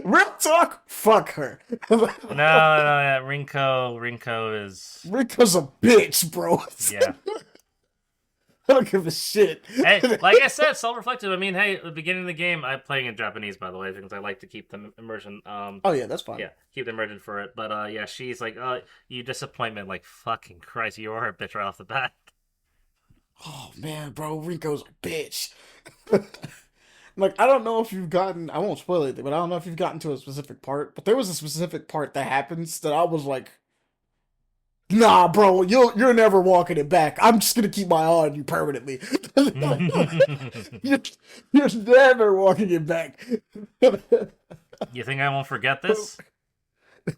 Real talk. Fuck her. No, no, yeah. Rinko is. Rika's a bitch, bro. Yeah. I don't give a shit. Hey, like I said, self-reflective. I mean, hey, at the beginning of the game, I'm playing in Japanese, by the way, because I like to keep the immersion. Oh yeah, that's fine. Yeah, keep the immersion for it. But yeah, she's like, you disappointment, like fucking Christ, you are a bitch right off the bat. Oh man, bro, Rico's a bitch. Like I don't know if you've gotten. I won't spoil anything, but I don't know if you've gotten to a specific part. But there was a specific part that happens that I was like, "Nah, bro, you're never walking it back. I'm just gonna keep my eye on you permanently. you're, you're never walking it back." You think I won't forget this?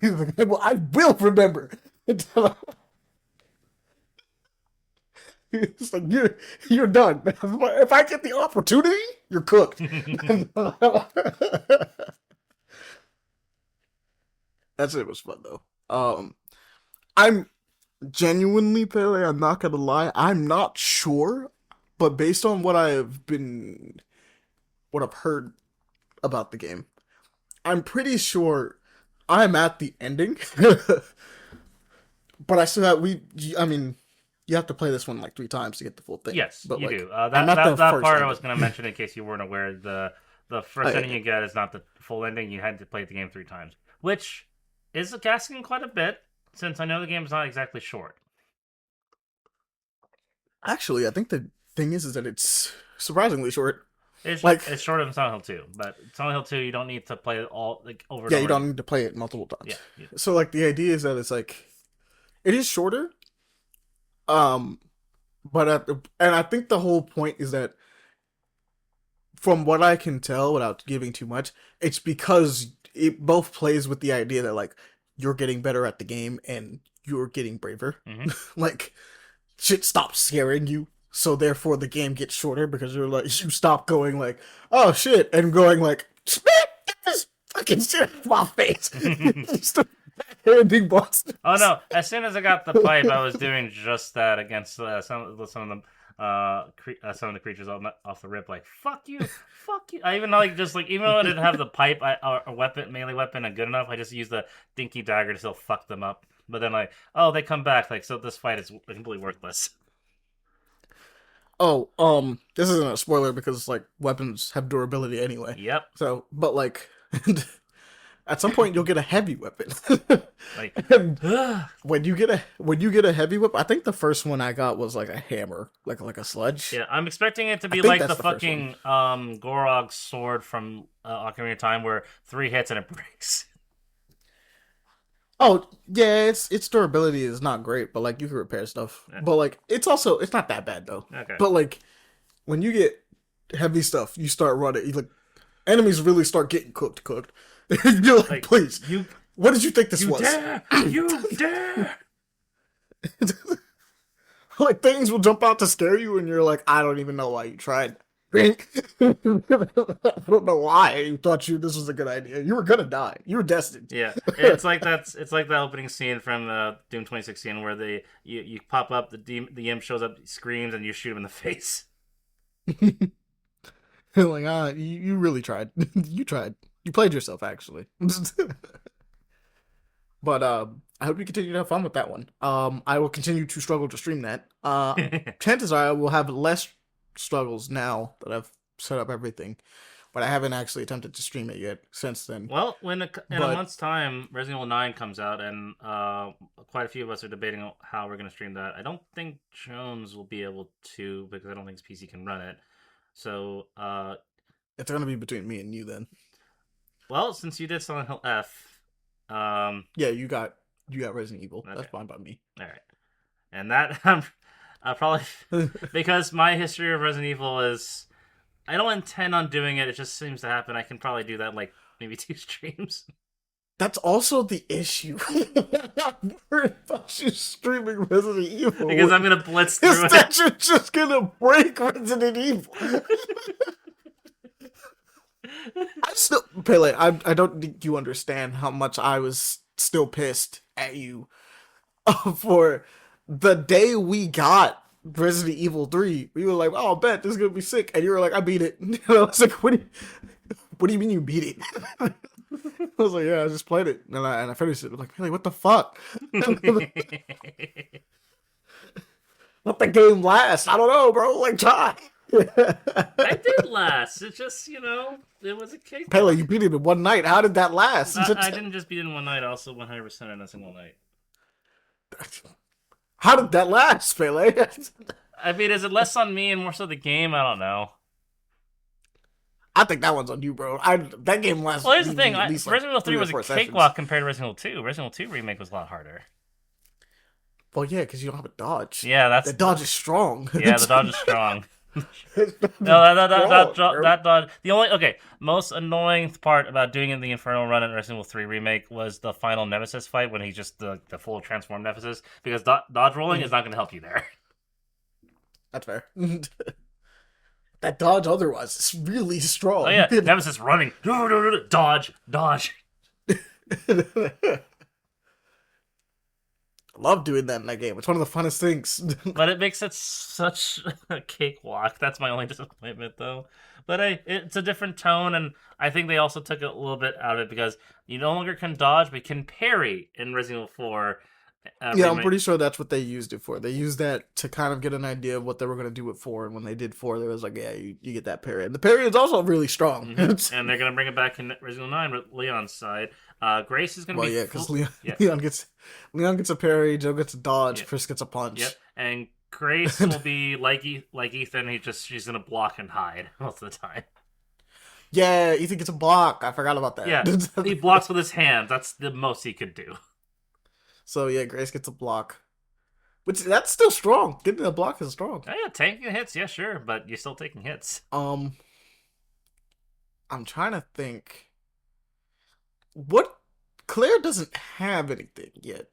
He's like, well, I will remember. It's like you're done. If I get the opportunity, you're cooked. That's it was fun though. I'm genuinely Pele. I'm not gonna lie. I'm not sure, but based on what I've heard about the game, I'm pretty sure I'm at the ending. But I still have I mean, you have to play this one like 3 times to get the full thing. Yes, But you like, do. I'm That at the that that first part I was ending. going to mention in case you weren't aware. The Oh, first yeah, ending yeah. you get is not the full ending. You had to play the game 3 times, which is asking quite a bit since I know the game is not exactly short. Actually, I think the thing is that it's surprisingly short. It's Like, it's shorter than Silent Hill 2, but Silent Hill 2 you don't need to play it all like over and yeah, you over don't again. need to play it multiple times. Yeah, yeah. So like the idea is that it's like it is shorter. Um, but and I think the whole point is that from what I can tell, without giving too much, it's because it both plays with the idea that like you're getting better at the game and you're getting braver. Hmm. Like shit stops scaring you. So therefore the game gets shorter because you're like you stop going like, oh shit, and going like, get this fucking shit off my face. Just a handing Oh monsters. no! As soon as I got the pipe, I was doing just that against some of the some of the creatures off the rip. Like fuck you, fuck you. I even like just like even though I didn't have the pipe, or a weapon, melee weapon, good enough. I just used the dinky dagger to still fuck them up. But then like, oh, they come back. Like so, this fight is completely worthless. Oh, this isn't a spoiler because like weapons have durability anyway. Yep. So, but like at some point you'll get a heavy weapon. Like, And yeah. when you get a heavy whip, I think the first one I got was like a hammer, like a sludge. I'm expecting it to I be think like the that's the first one. fucking Gorog sword from Ocarina of Time, where 3 hits and it breaks. Oh yeah, its durability is not great, but like you can repair stuff. Yeah. But like it's not that bad though. Okay. But like when you get heavy stuff. You start running. You like enemies really start getting cooked. You're like, Like please, you, what did you think this you was? dare, you dare. Like things will jump out to scare you, and you're like, I don't even know why you tried. I don't know why you thought this was a good idea. You were gonna die. You were destined. Yeah, it's like the opening scene from Doom 2016 where you pop up, the imp shows up, screams, and you shoot him in the face. Like, you really tried. You tried. You played yourself, actually. But I hope you continue to have fun with that one. I will continue to struggle to stream that. Chances are I will have less struggles now that I've set up everything, but I haven't actually attempted to stream it yet since then. Well, in a But month's time, Resident Evil 9 comes out, and quite a few of us are debating how we're going to stream that. I don't think Jones will be able to because I don't think his PC can run it. So, it's gonna be between me and you then. well, since you did Silent Hill F, Yeah, you got Resident Evil. okay, That's fine by me. all right, and that probably because my history of Resident Evil is I don't intend on doing it. It just seems to happen. I can probably do that in, like maybe 2 streams. That's also the issue. I'm worried about you streaming Resident Evil Because I'm gonna blitz is through that it. you're just gonna break Resident Evil. I still, Pele, I don't think you understand how much I was still pissed at you for the day we got Resident Evil 3. We were like, oh, I bet this is gonna be sick, and you were like, I beat it. And I was like, what do you mean you beat it? I was like, yeah, I just played it, and I finished it. I'm like, Pele, what the fuck? Let the game last. I don't know, bro. Like, try. I did last. It just, it was a Pele, cakewalk. you beat it in one night. How did that last? I didn't just beat it in one night. I also 100% in a single night. How did that last, Pele? I mean, is it less on me and more so the game? I don't know. I think that one's on you, bro. That game lasted Well, here's the thing. at least like Resident Evil 3 three or was a four sessions. cakewalk compared to Resident Evil 2. Resident Evil 2 Remake was a lot harder. Well, yeah, because you don't have a dodge. Yeah, The dodge is strong. Yeah, the dodge is strong. It's No, strong, that dodge. The only most annoying part about doing it in the Infernal run in Resident Evil 3 remake was the final Nemesis fight when he's just the full transformed Nemesis because dodge rolling is not going to help you there. That's fair. That dodge otherwise is really strong. Oh yeah, Nemesis running, dodge. Love doing that in that game. It's one of the funnest things. But it makes it such a cakewalk. That's my only disappointment, though. But it's a different tone, and I think they also took a little bit out of it because you no longer can dodge, but you can parry in Resident Evil 4. Yeah, I'm pretty sure that's what they used it for. They used that to kind of get an idea of what they were going to do with 4, and when they did 4, they was like, yeah, you get that parry. And the parry is also really strong. Mm-hmm. And they're going to bring it back in Resident Evil 9 with Leon's side. Grace is going to be... yeah, because Leon, yeah. Leon gets a parry, Joe gets a dodge, Yep. Chris gets a punch. Yep, and Grace will be like Ethan. She's going to block and hide most of the time. Yeah, Ethan gets a block. I forgot about that. Yeah, he blocks with his hands. That's the most he could do. So yeah, Grace gets a block. Which that's still strong. Getting a block is strong. Oh, yeah, taking hits, yeah, sure, but you're still taking hits. I'm trying to think. What Claire doesn't have anything yet.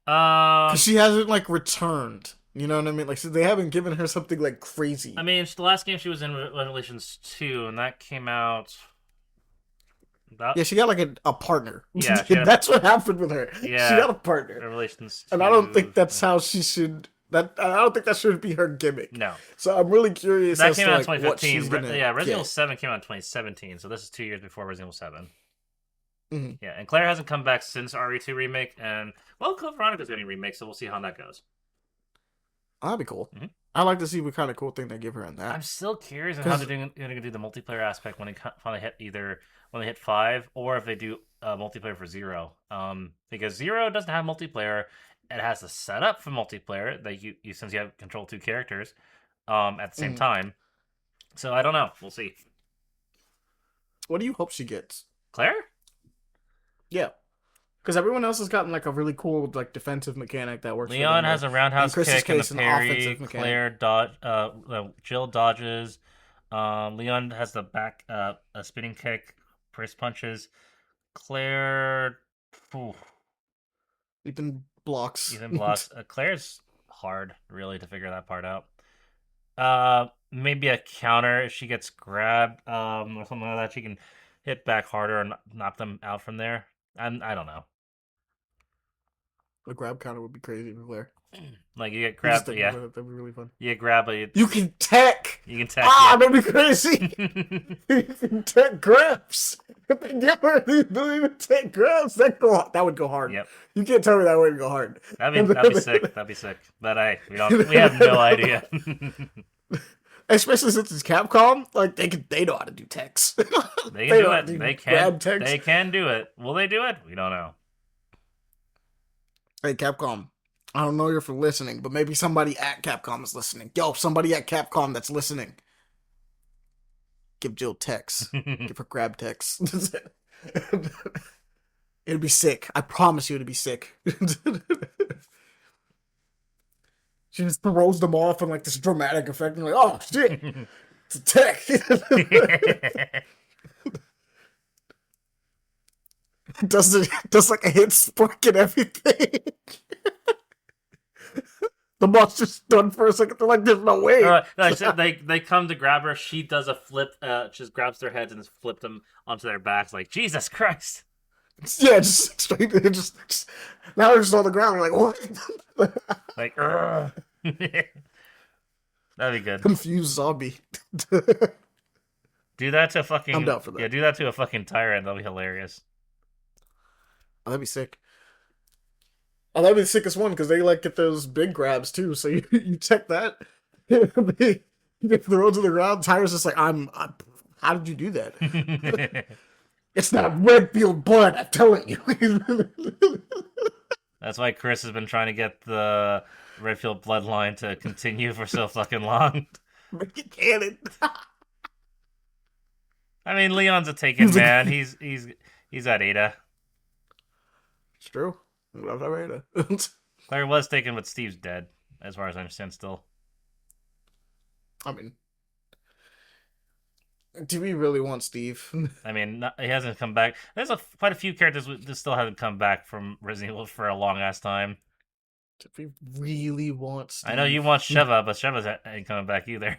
Because she hasn't like returned. You know what I mean? Like, so they haven't given her something like crazy. I mean, the last game she was in Revelations 2, and that came out. Yeah, she got like a partner. Yeah, that's what happened with her. Yeah, she got a partner. Revelations 2. And I don't think that's how she should. I don't think that should be her gimmick. No. So I'm really curious. That as came to, out in like, 2015. what she's gonna Resident Evil get. 7 came out in 2017, so this is 2 years before Resident Evil 7. Mm-hmm. Yeah, and Claire hasn't come back since RE2 remake, and Code Veronica's getting a remake, so we'll see how that goes. Oh, that'd be cool. Mm-hmm. I'd like to see what kind of cool thing they give her in that. I'm still curious on how they're going to do the multiplayer aspect when they finally hit when they hit 5, or if they do multiplayer for 0. Because 0 doesn't have multiplayer. It has the setup for multiplayer that you since you have control 2 characters at the same time. So I don't know. We'll see. What do you hope she gets? Claire? Yeah. Because everyone else has gotten like a really cool like defensive mechanic that works. Leon has a roundhouse kick and a parry. offensive mechanic. Claire Jill dodges. Leon has the back a spinning kick, wrist punches. Claire, phew, Even blocks. even blocks. Claire's hard, really, to figure that part out. Maybe a counter if she gets grabbed, or something like that. She can hit back harder and knock them out from there. I don't know. A grab counter would be crazy for Blair. Like you get You just grabbed, thinking yeah, about it, that'd be really fun. you get grabbed, but You can tech. you can tech, Ah, yeah. that'd be crazy. You can tech grabs. If they give her the ability to take grabs, that would go hard. Yep, You can't tell me that wouldn't go hard. that'd be sick. That'd be sick. But we have no idea. Especially since it's Capcom, like they know how to do techs. They can They do know how to it. do grab techs. They can do it. Will they do it? We don't know. Hey Capcom, I don't know if you're listening, but maybe somebody at Capcom is listening. Yo, somebody at Capcom that's listening, give Jill techs. Give her grab techs. It'd be sick. I promise you, it'd be sick. She just throws them off in like this dramatic effect, and like, oh shit, it's a tech. Does like a hit spark and everything. The monster's done for a second. They're like, there's no way. They come to grab her. She does a flip. Just grabs their heads and just flips them onto their backs. Like Jesus Christ. Yeah, just straight. Just now they're just on the ground. We're like, what? Like, that'd be good. Confused zombie. Do that to I'm fucking down for that. yeah. Do that to a fucking tyrant. That'll be hilarious. Oh, that'd be sick. Oh, that'd be the sickest one because they like get those big grabs too. So you check that. They get thrown to the ground. Tyra's just like, I'm how did you do that? It's not Redfield blood, I'm telling you. That's why Chris has been trying to get the Redfield bloodline to continue for so fucking long. Make it canon. I mean, Leon's a taken man. He's at Ada. It's true. Love Arena. Claire was taken, but Steve's dead, as far as I understand. Still, I mean, do we really want Steve? I mean, he hasn't come back. There's quite a few characters that still haven't come back from Resident Evil for a long ass time. Do we really want Steve? I know you want Sheva, but Sheva's ain't coming back either.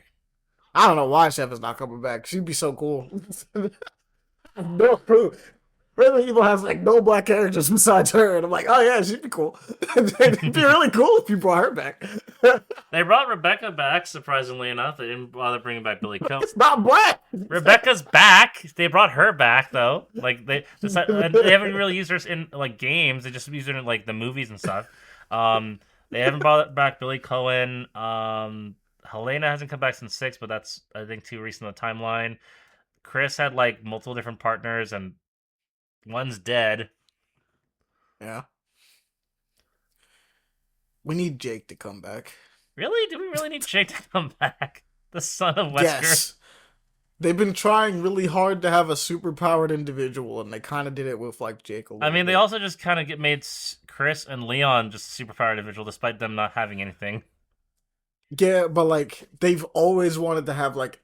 I don't know why Chef is not coming back. She'd be so cool. No clue. Resident Evil has like no black characters besides her, and I'm like, oh yeah, she'd be cool. It'd be really cool if you brought her back. They brought Rebecca back, surprisingly enough. They didn't bother bringing back Billy Coe. It's not black. Rebecca's back. They brought her back though. Like they haven't really used her in like games. They just used her in like the movies and stuff. They haven't brought back Billy Cohen. Helena hasn't come back since 6, but that's I think too recent in the timeline. Chris had like multiple different partners, and one's dead. Yeah. We need Jake to come back. Really? Do we really need Jake to come back? The son of Wesker? Yes. They've been trying really hard to have a superpowered individual, and they kind of did it with like Jake a little I mean, bit. they also just kind of made Chris and Leon just superpowered individual, despite them not having anything. Yeah, but like they've always wanted to have like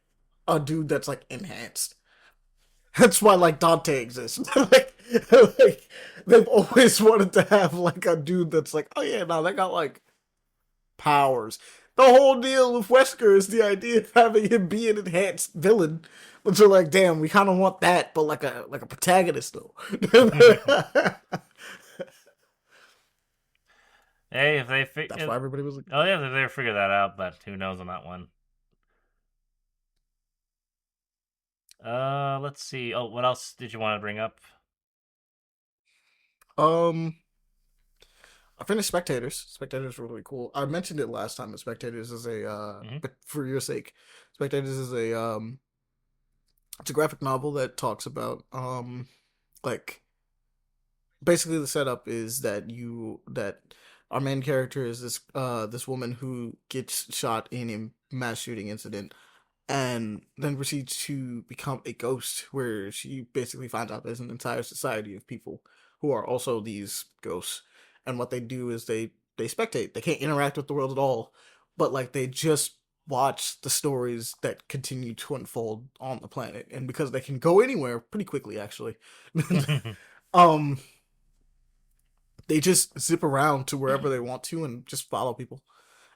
a dude that's like enhanced. That's why like Dante exists. Like they've always wanted to have like a dude that's like, oh yeah, no, they got like powers. The whole deal with Wesker is the idea of having him be an enhanced villain. But you're like, damn, we kind of want that, but like a protagonist though. Hey, if they That's why everybody was like, oh yeah, they figure that out, but who knows on that one. Let's see. Oh, what else did you want to bring up? um, I finished Spectators. Spectators were really cool. I mentioned it last time. But Spectators is a but for your sake, Spectators is a it's a graphic novel that talks about like basically the setup is that our main character is this woman who gets shot in a mass shooting incident and then proceeds to become a ghost where she basically finds out there's an entire society of people who are also these ghosts, and what they do is they spectate. They can't interact with the world at all, but like they just watch the stories that continue to unfold on the planet, and because they can go anywhere pretty quickly, actually, um, they just zip around to wherever they want to and just follow people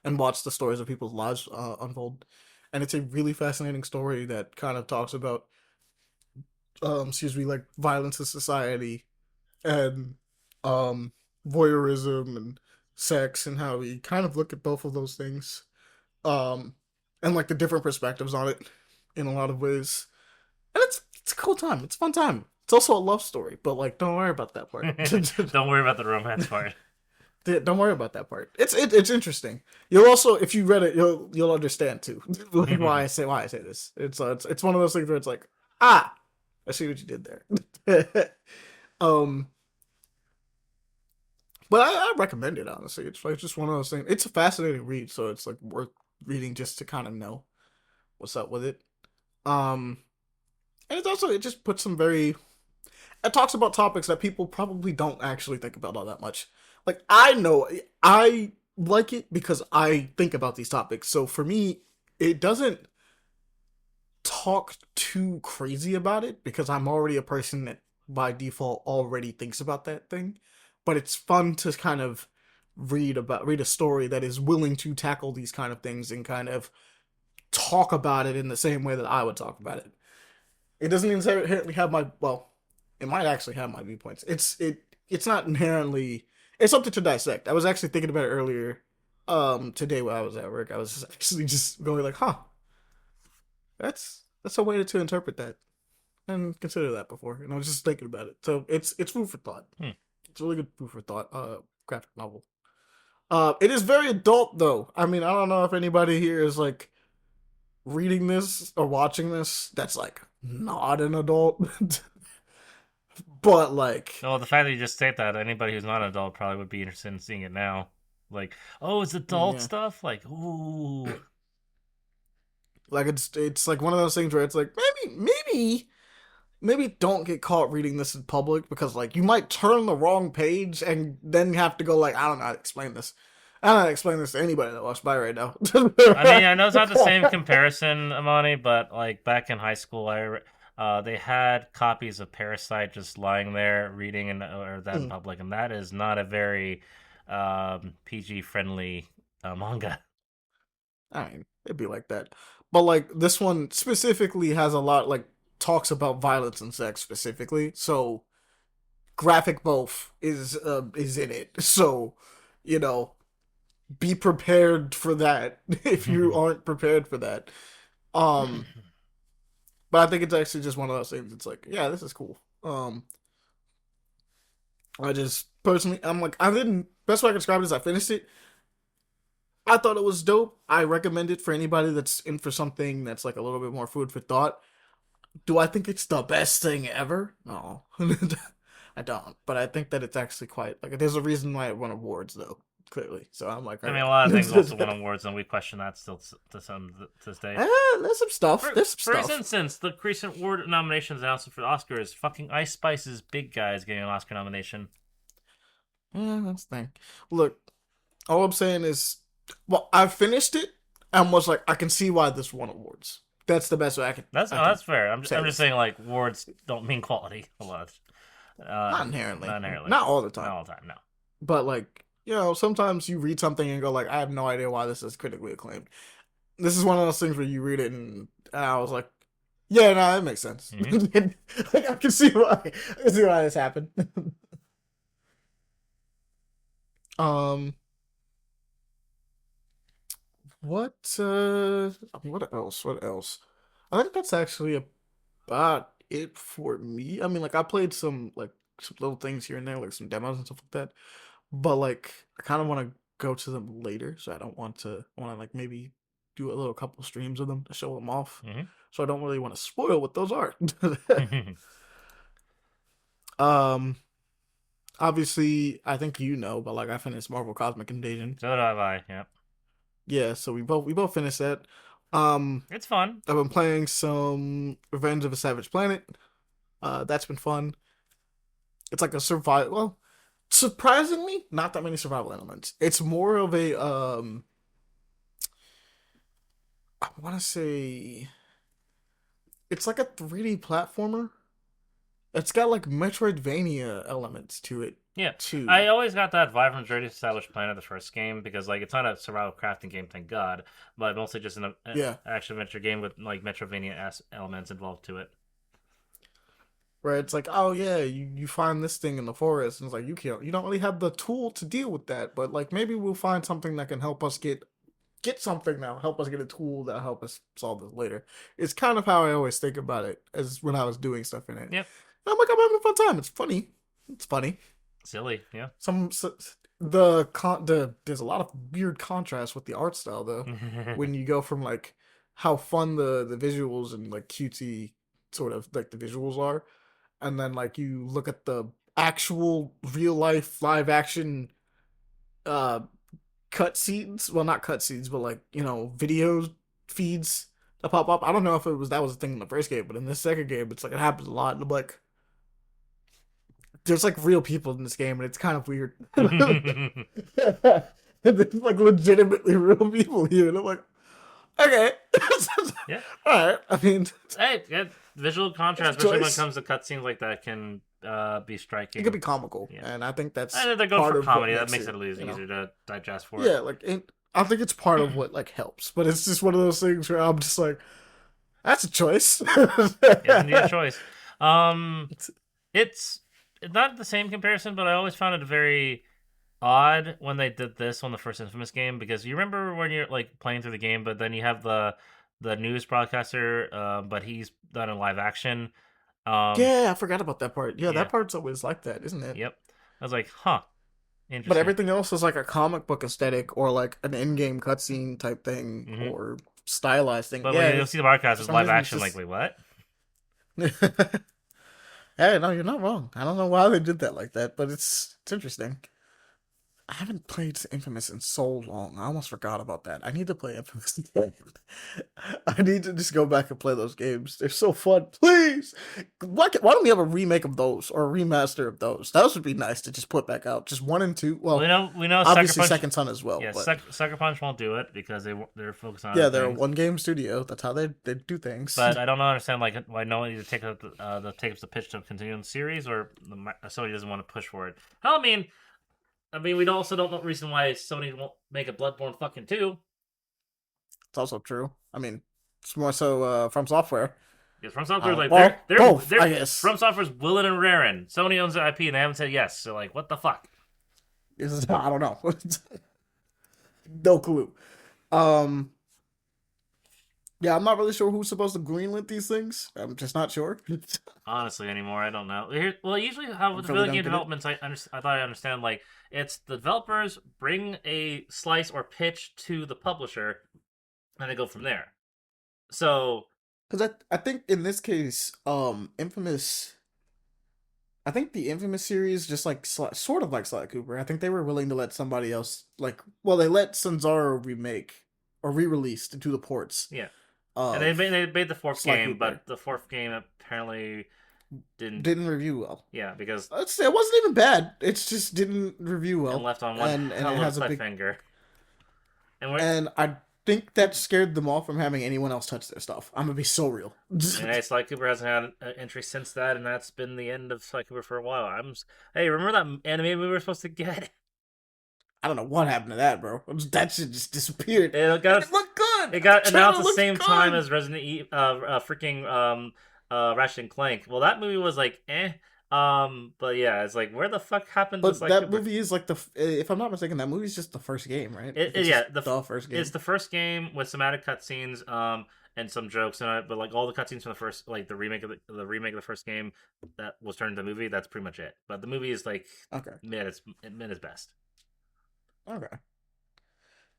and watch the stories of people's lives unfold. And it's a really fascinating story that kind of talks about, excuse me, like violence in society and um, voyeurism and sex, and how we kind of look at both of those things, um, and like the different perspectives on it in a lot of ways. And it's a cool time. It's a fun time. It's also a love story, but like, don't worry about that part. Don't worry about the romance part. Don't worry about that part. It's interesting. You'll also, if you read it, you'll understand too, like why I say this. It's one of those things where it's like, ah, I see what you did there. um, but I recommend it, honestly. It's like just one of those things. It's a fascinating read, so it's like worth reading just to kind of know what's up with it. Um, and it's also, it just puts some very, it talks about topics that people probably don't actually think about all that much. Like, I know I like it because I think about these topics. So for me, it doesn't talk too crazy about it because I'm already a person that by default already thinks about that thing. But it's fun to kind of read a story that is willing to tackle these kind of things and kind of talk about it in the same way that I would talk about it. It doesn't inherently have my, well, it might actually have my viewpoints. It's not inherently, it's something to dissect. I was actually thinking about it earlier today while I was at work. I was actually just going like, huh, that's a way to interpret that and consider that before. And I was just thinking about it. So it's food for thought. Hmm. It's really good food for thought. Graphic novel. It is very adult though. I mean, I don't know if anybody here is like reading this or watching this that's like not an adult. But like, Well, the fact that you just state that, anybody who's not an adult probably would be interested in seeing it now. Like, oh, it's adult yeah, stuff? Like, ooh. like it's like one of those things where it's like maybe don't get caught reading this in public, because like you might turn the wrong page and then have to go like, I don't know how to explain this. I don't know how to explain this to anybody that walks by right now. I mean, I know it's not the same comparison, Amani, but like back in high school, they had copies of Parasite just lying there, reading and or that in Mm, public, and that is not a very PG friendly manga. I mean, it'd be like that. But like this one specifically has a lot, like talks about violence and sex specifically. So graphic both is in it. So, you know, be prepared for that if you aren't prepared for that. Um, but I think it's actually just one of those things. It's like, yeah, this is cool. I just personally, I'm like, I didn't. Best way I can describe it is I finished it. I thought it was dope. I recommend it for anybody that's in for something that's like a little bit more food for thought. Do I think it's the best thing ever? No, I don't. But I think that it's actually quite like, there's a reason why it won awards though. Clearly, so I'm like, I mean, okay. a lot of things also won awards, and we question that still to this day. There's some stuff. There's some For stuff. instance, the recent award nominations announced for the Oscars, fucking Ice Spice's Big Guy is getting an Oscar nomination. Yeah, that's the thing. Look, all I'm saying is, well, I finished it and was like, I can see why this won awards. That's the best way I can That's fair. say I'm just this. saying like awards don't mean quality a lot. Not inherently, Not inherently, not all the not time, all the time. No. but like, sometimes you read something and go like, I have no idea why this is critically acclaimed. This is one of those things where you read it and I was like, yeah, no, that makes sense. Mm-hmm. Like, I can see why. I can see why this happened. um, what? What else? What else? I think that's actually about it for me. I mean, like I played some little things here and there, like some demos and stuff like that. But like I kind of want to go to them later, so I don't want to. I want to like maybe do a little couple streams of them to show them off. So I don't really want to spoil what those are. Mm-hmm. um, obviously, I think but like I finished Marvel Cosmic Invasion. So do I. Yeah. Yeah, so we both finished that. Um, It's fun. I've been playing some Revenge of a Savage Planet. That's been fun. It's like a survival. Well, surprisingly, not that many survival elements. It's more of a I want to say it's like a 3D platformer. It's got like Metroidvania elements to it Yeah, I too. always got that vibe from Dirty Established Planet, the first game, because like it's not a survival crafting game, thank God, but mostly just an Yeah, action adventure game with like Metrovania elements involved to it. where it's like, oh yeah, you find this thing in the forest, and it's like you don't really have the tool to deal with that, but like maybe we'll find something that can help us get something now, help us get a tool that'll help us solve this later. It's kind of how I always think about it as when I was doing stuff in it. Yep, And I'm like, I'm having a fun time. It's funny. It's funny. silly, yeah. Some there's a lot of weird contrast with the art style though. When you go from like how fun the visuals and like cutesy sort of like the visuals are, and then like you look at the actual real life live action uh cut scenes. Well, not cut scenes, but like video feeds that pop up. I don't know if it was that was a thing in the first game, but in this second game, it's like it happens a lot. And I'm like, there's like real people in this game, and it's kind of weird. And there's like legitimately real people here, and I'm like, okay, Yeah. all right. I mean, Hey, yeah, visual it's a contrast, especially when it choice. comes to cutscenes like that, can be It could striking. be comical, Yeah, and I think that's and they're going part for of what comedy. That makes makes it it. a little easier to digest for it. Yeah, like I think it's part of what like helps, but it's just one of those things where I'm just like, that's a choice. It is indeed a choice. Um, it's not the same comparison, but I always found it very odd when they did this on the first Infamous game because you remember when you're like playing through the game, but then you have the news broadcaster, but he's done in live action. Um, Yeah, I forgot about that part. Yeah, yeah, that part's always like that, isn't it? yep. I was like, huh, But interesting. everything else is like a comic book aesthetic or like an in-game cutscene type thing Hmm. or stylized thing. But when Yeah, you see the broadcast for as some live reason it's action, like, just. wait, what? Hey, no, you're not wrong. I don't know why they did that like that, but it's interesting. I haven't played Infamous in so long. I almost forgot about that. I need to play Infamous again. I need to just go back and play those games. They're so fun. Please, why don't we have a remake of those or a remaster of those? Those would be nice to just put back out. Just one and two. Well, We know Sucker obviously Punch. Second Son as well, Yeah, but Sucker Punch won't do it because they're focused on other yeah, they're a things. one game studio. That's how they do things. But I don't understand like why no one either take up the pitch to continue the series or Sony doesn't want to push for it. Hell, I mean, we also don't know the reason why Sony won't make a Bloodborne fucking two. It's also true. I mean, it's more so from software. Because From Software like Well, both, they're I guess. From Software's willing and raring. Sony owns the IP and they haven't said yes. So like, what the fuck? I don't know. No clue. Um, yeah, I'm not really sure who's supposed to greenlit these things. I'm just not sure. Honestly, anymore, I don't know. Well, usually how I with really video don't game get it. developments, I thought I understand. Like, it's the developers bring a slice or pitch to the publisher, and they go from there. So Because I think in this case, Infamous. I think the Infamous series, just like sort of like Sly Cooper. I think they were willing to let somebody else, like, well, they let Sanzaro remake or re-release to the ports yeah, and of they made the fourth Sly game, Cooper. but the fourth game apparently didn't. Didn't review well. Yeah, because It wasn't even bad. It's just didn't review and well, left on one and it hell of has a a big. cliffhanger. And we're And I think that scared them off from having anyone else touch their stuff. I'm gonna be so real. and hey, Sly Cooper hasn't had an entry since that, and that's been the end of Sly Cooper for a while. Hey, remember that anime we were supposed to get? I don't know what happened to that, bro. That shit just disappeared, It and got it looked good. it The got announced trailer the looks same time good. as Resident Evil, freaking Ratchet and Clank. Well, that movie was like eh. But yeah, it's like where the fuck happened to But Sly that Cooper? movie is like if I'm not mistaken, that movie's just the first game, right? Like it's Yeah, just the first it's game. the first game with some added cutscenes, and some jokes in it. But like all the cutscenes from the first, like the remake of the first game that was turned into a movie. That's pretty much it. But the movie is like Okay, mid is best. okay.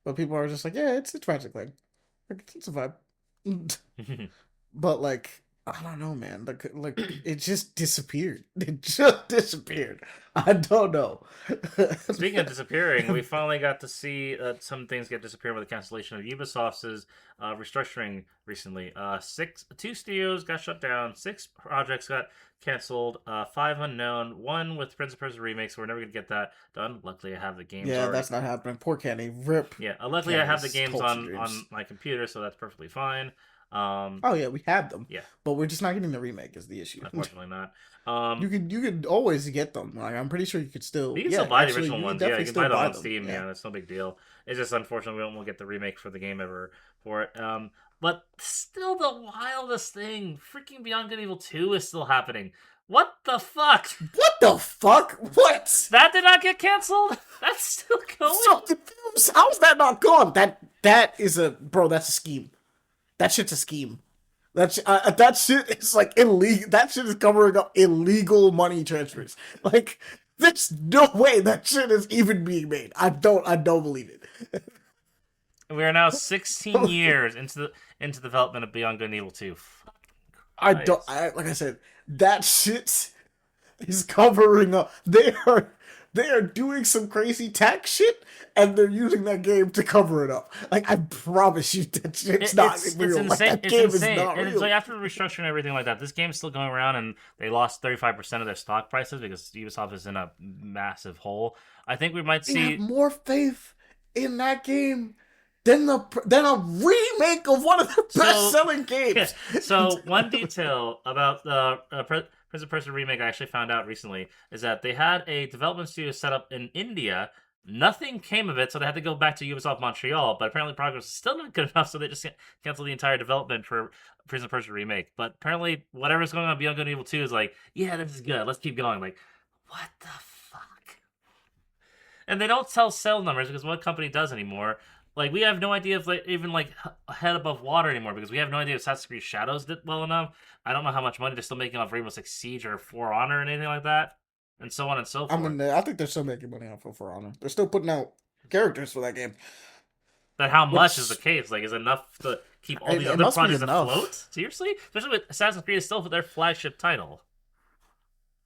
But people are just like, yeah, it's a tragic thing. Like, it's a vibe. But like, I don't know, man. Like it just disappeared. It just disappeared. I don't know. Speaking of disappearing, we finally got to see some things get disappeared with the cancellation of Ubisoft's restructuring recently. Two studios got shut down, six projects got canceled, five unknown, one with Prince of Persia remake, so we're never gonna get that done. Luckily, I have the games Yeah, already. that's not happening. Poor Kenny. Rip. Yeah, luckily I have the Kenny's games hopes and on dreams. my computer, so that's perfectly fine. Oh yeah, we have them, Yeah, but we're just not getting the remake is the issue. unfortunately not. Um, You could always get them. Like I'm pretty sure you could you still. can Yeah, still buy the actually, original you can ones. Yeah, you definitely can still buy them buy on them. Steam. Yeah. Yeah, that's no big deal. It's just unfortunate we won't get the remake for the game ever for it. But still, the wildest thing, freaking Beyond Good and Evil 2 is still happening. What the fuck? What the fuck? What? That did not get canceled. That's still going. So confused. How's that not gone? That is a bro. That's a scheme. That shit's a scheme. That shit is like illegal. That shit is covering up illegal money transfers. Like there's no way that shit is even being made. I don't believe it. We are now 16 years into development of Beyond Good and Evil 2. I don't. Christ. I like I said, that shit is covering up. They are doing some crazy tax shit, and they're using that game to cover it up. Like I promise you, that shit's not real. It's Like insane. that It's game is insane. not And it's real. like after the restructuring and everything like that, this game's still going around, and they lost 35% of their stock prices because Ubisoft is in a massive hole. I think we might They have see. more faith in that game than a remake of one of the best So, selling games. so one detail about the Prince of Persia remake I actually found out recently is that they had a development studio set up in India. Nothing came of it, so they had to go back to Ubisoft Montreal. But apparently, progress is still not good enough, so they just canceled the entire development for Prince of Persia remake. But apparently, whatever's going on Beyond Good and Evil 2 is like, yeah, this is good. Let's keep going. Like, what the fuck? And they don't tell sale numbers because what company does anymore. Like we have no idea if like even like head above water anymore because we have no idea if Assassin's Creed Shadows did well enough. I don't know how much money they're still making off Rainbow Six Siege or For Honor or anything like that, and so on and so I forth. mean, I think they're still making money off of For Honor. They're still putting out characters for that game. But how much is the Which case? Like, is it enough to keep all these it other must be projects enough. afloat? Seriously, especially with Assassin's Creed is still their flagship title.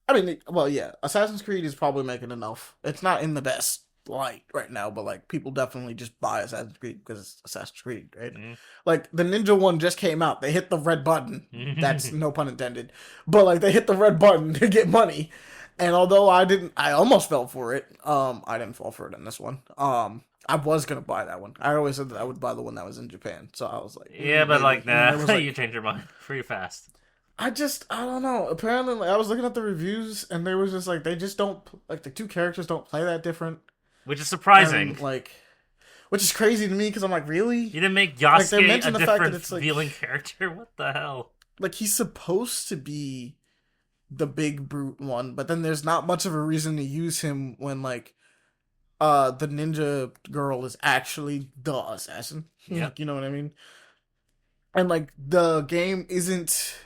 I mean, well, yeah, Assassin's Creed is probably making enough. It's not in the best light right now, but like people definitely just buy Assassin's Creed because it's Assassin's Creed, right? Mm-hmm. Like the Ninja one just came out. They hit the red button. That's no pun intended. But like they hit the red button to get money. And although I almost fell for it. I didn't fall for it in this one. I was gonna buy that one. I always said that I would buy the one that was in Japan. So I was like, Yeah, but maybe. like, And then nah, there was like you changed your mind pretty fast. I don't know. Apparently, like, I was looking at the reviews, and they was just like they just don't like the two characters don't play that different, Which is surprising. and like, which is crazy to me because I'm like, You really? didn't make Like they Yasuke a mentioned the fact that different it's like feeling character. What the hell? he's supposed to be the big brute one, but then there's not much of a reason to use him when like the ninja girl is actually the assassin. Yeah. Like, you know what I mean? And like the game isn't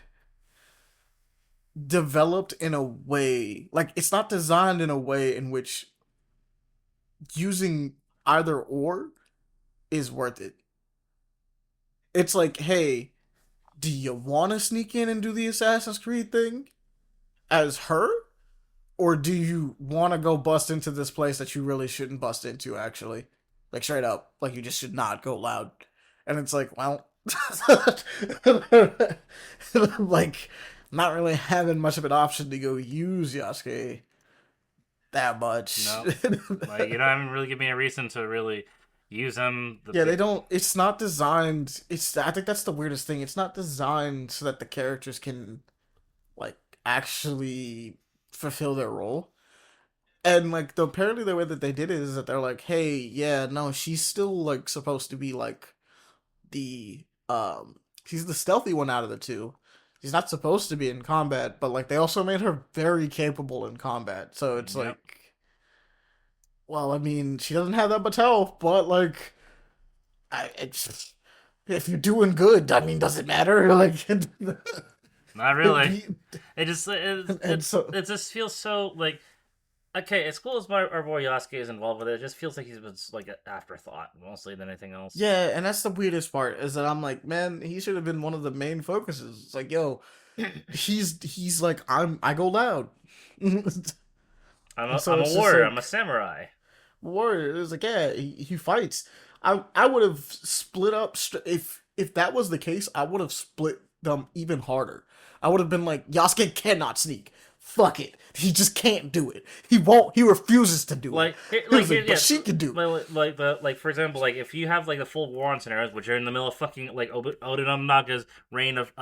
developed in a way like it's not designed in a way in which using either or is worth it. It's like, hey, do you want to sneak in and do the Assassin's Creed thing as her? Or do you want to go bust into this place that you really shouldn't bust into, actually? Like, straight up. Like, you just should not go loud. And it's like, well, like, not really having much of an option to go use Yasuke that much. No. Like, you don't even really give me a reason to really use them. Yeah, they don't. It's not designed. I think that's the weirdest thing. It's not designed so that the characters can, like, actually fulfill their role. And like apparently the way that they did it is that they're like, hey, yeah, no, she's still like supposed to be like the she's the stealthy one out of the two. She's not supposed to be in combat, but like they also made her very capable in combat. So it's Yep. like, well, I mean, she doesn't have that much health, but like, it's if you're doing good, I mean, does it matter? Like, Not really. It just and so it just feels so like okay. As cool as our boy Yasuke is involved with it, it just feels like he's been like an afterthought mostly than anything else. yeah, and that's the weirdest part is that I'm like, man, he should have been one of the main focuses. It's like, yo, he's like I go loud. And so I'm a it's just warrior. I'm a like samurai. Warrior. It was like, yeah, he fights. I would have split up if that was the case. I would have split them even harder. I would have been like, Yasuke cannot sneak. Fuck it. He just can't do it. He won't. He refuses to do it. He was like, but Yeah, she can do like for example, like if you have like the full war on scenarios, which are in the middle of fucking like Oda Nobunaga's reign of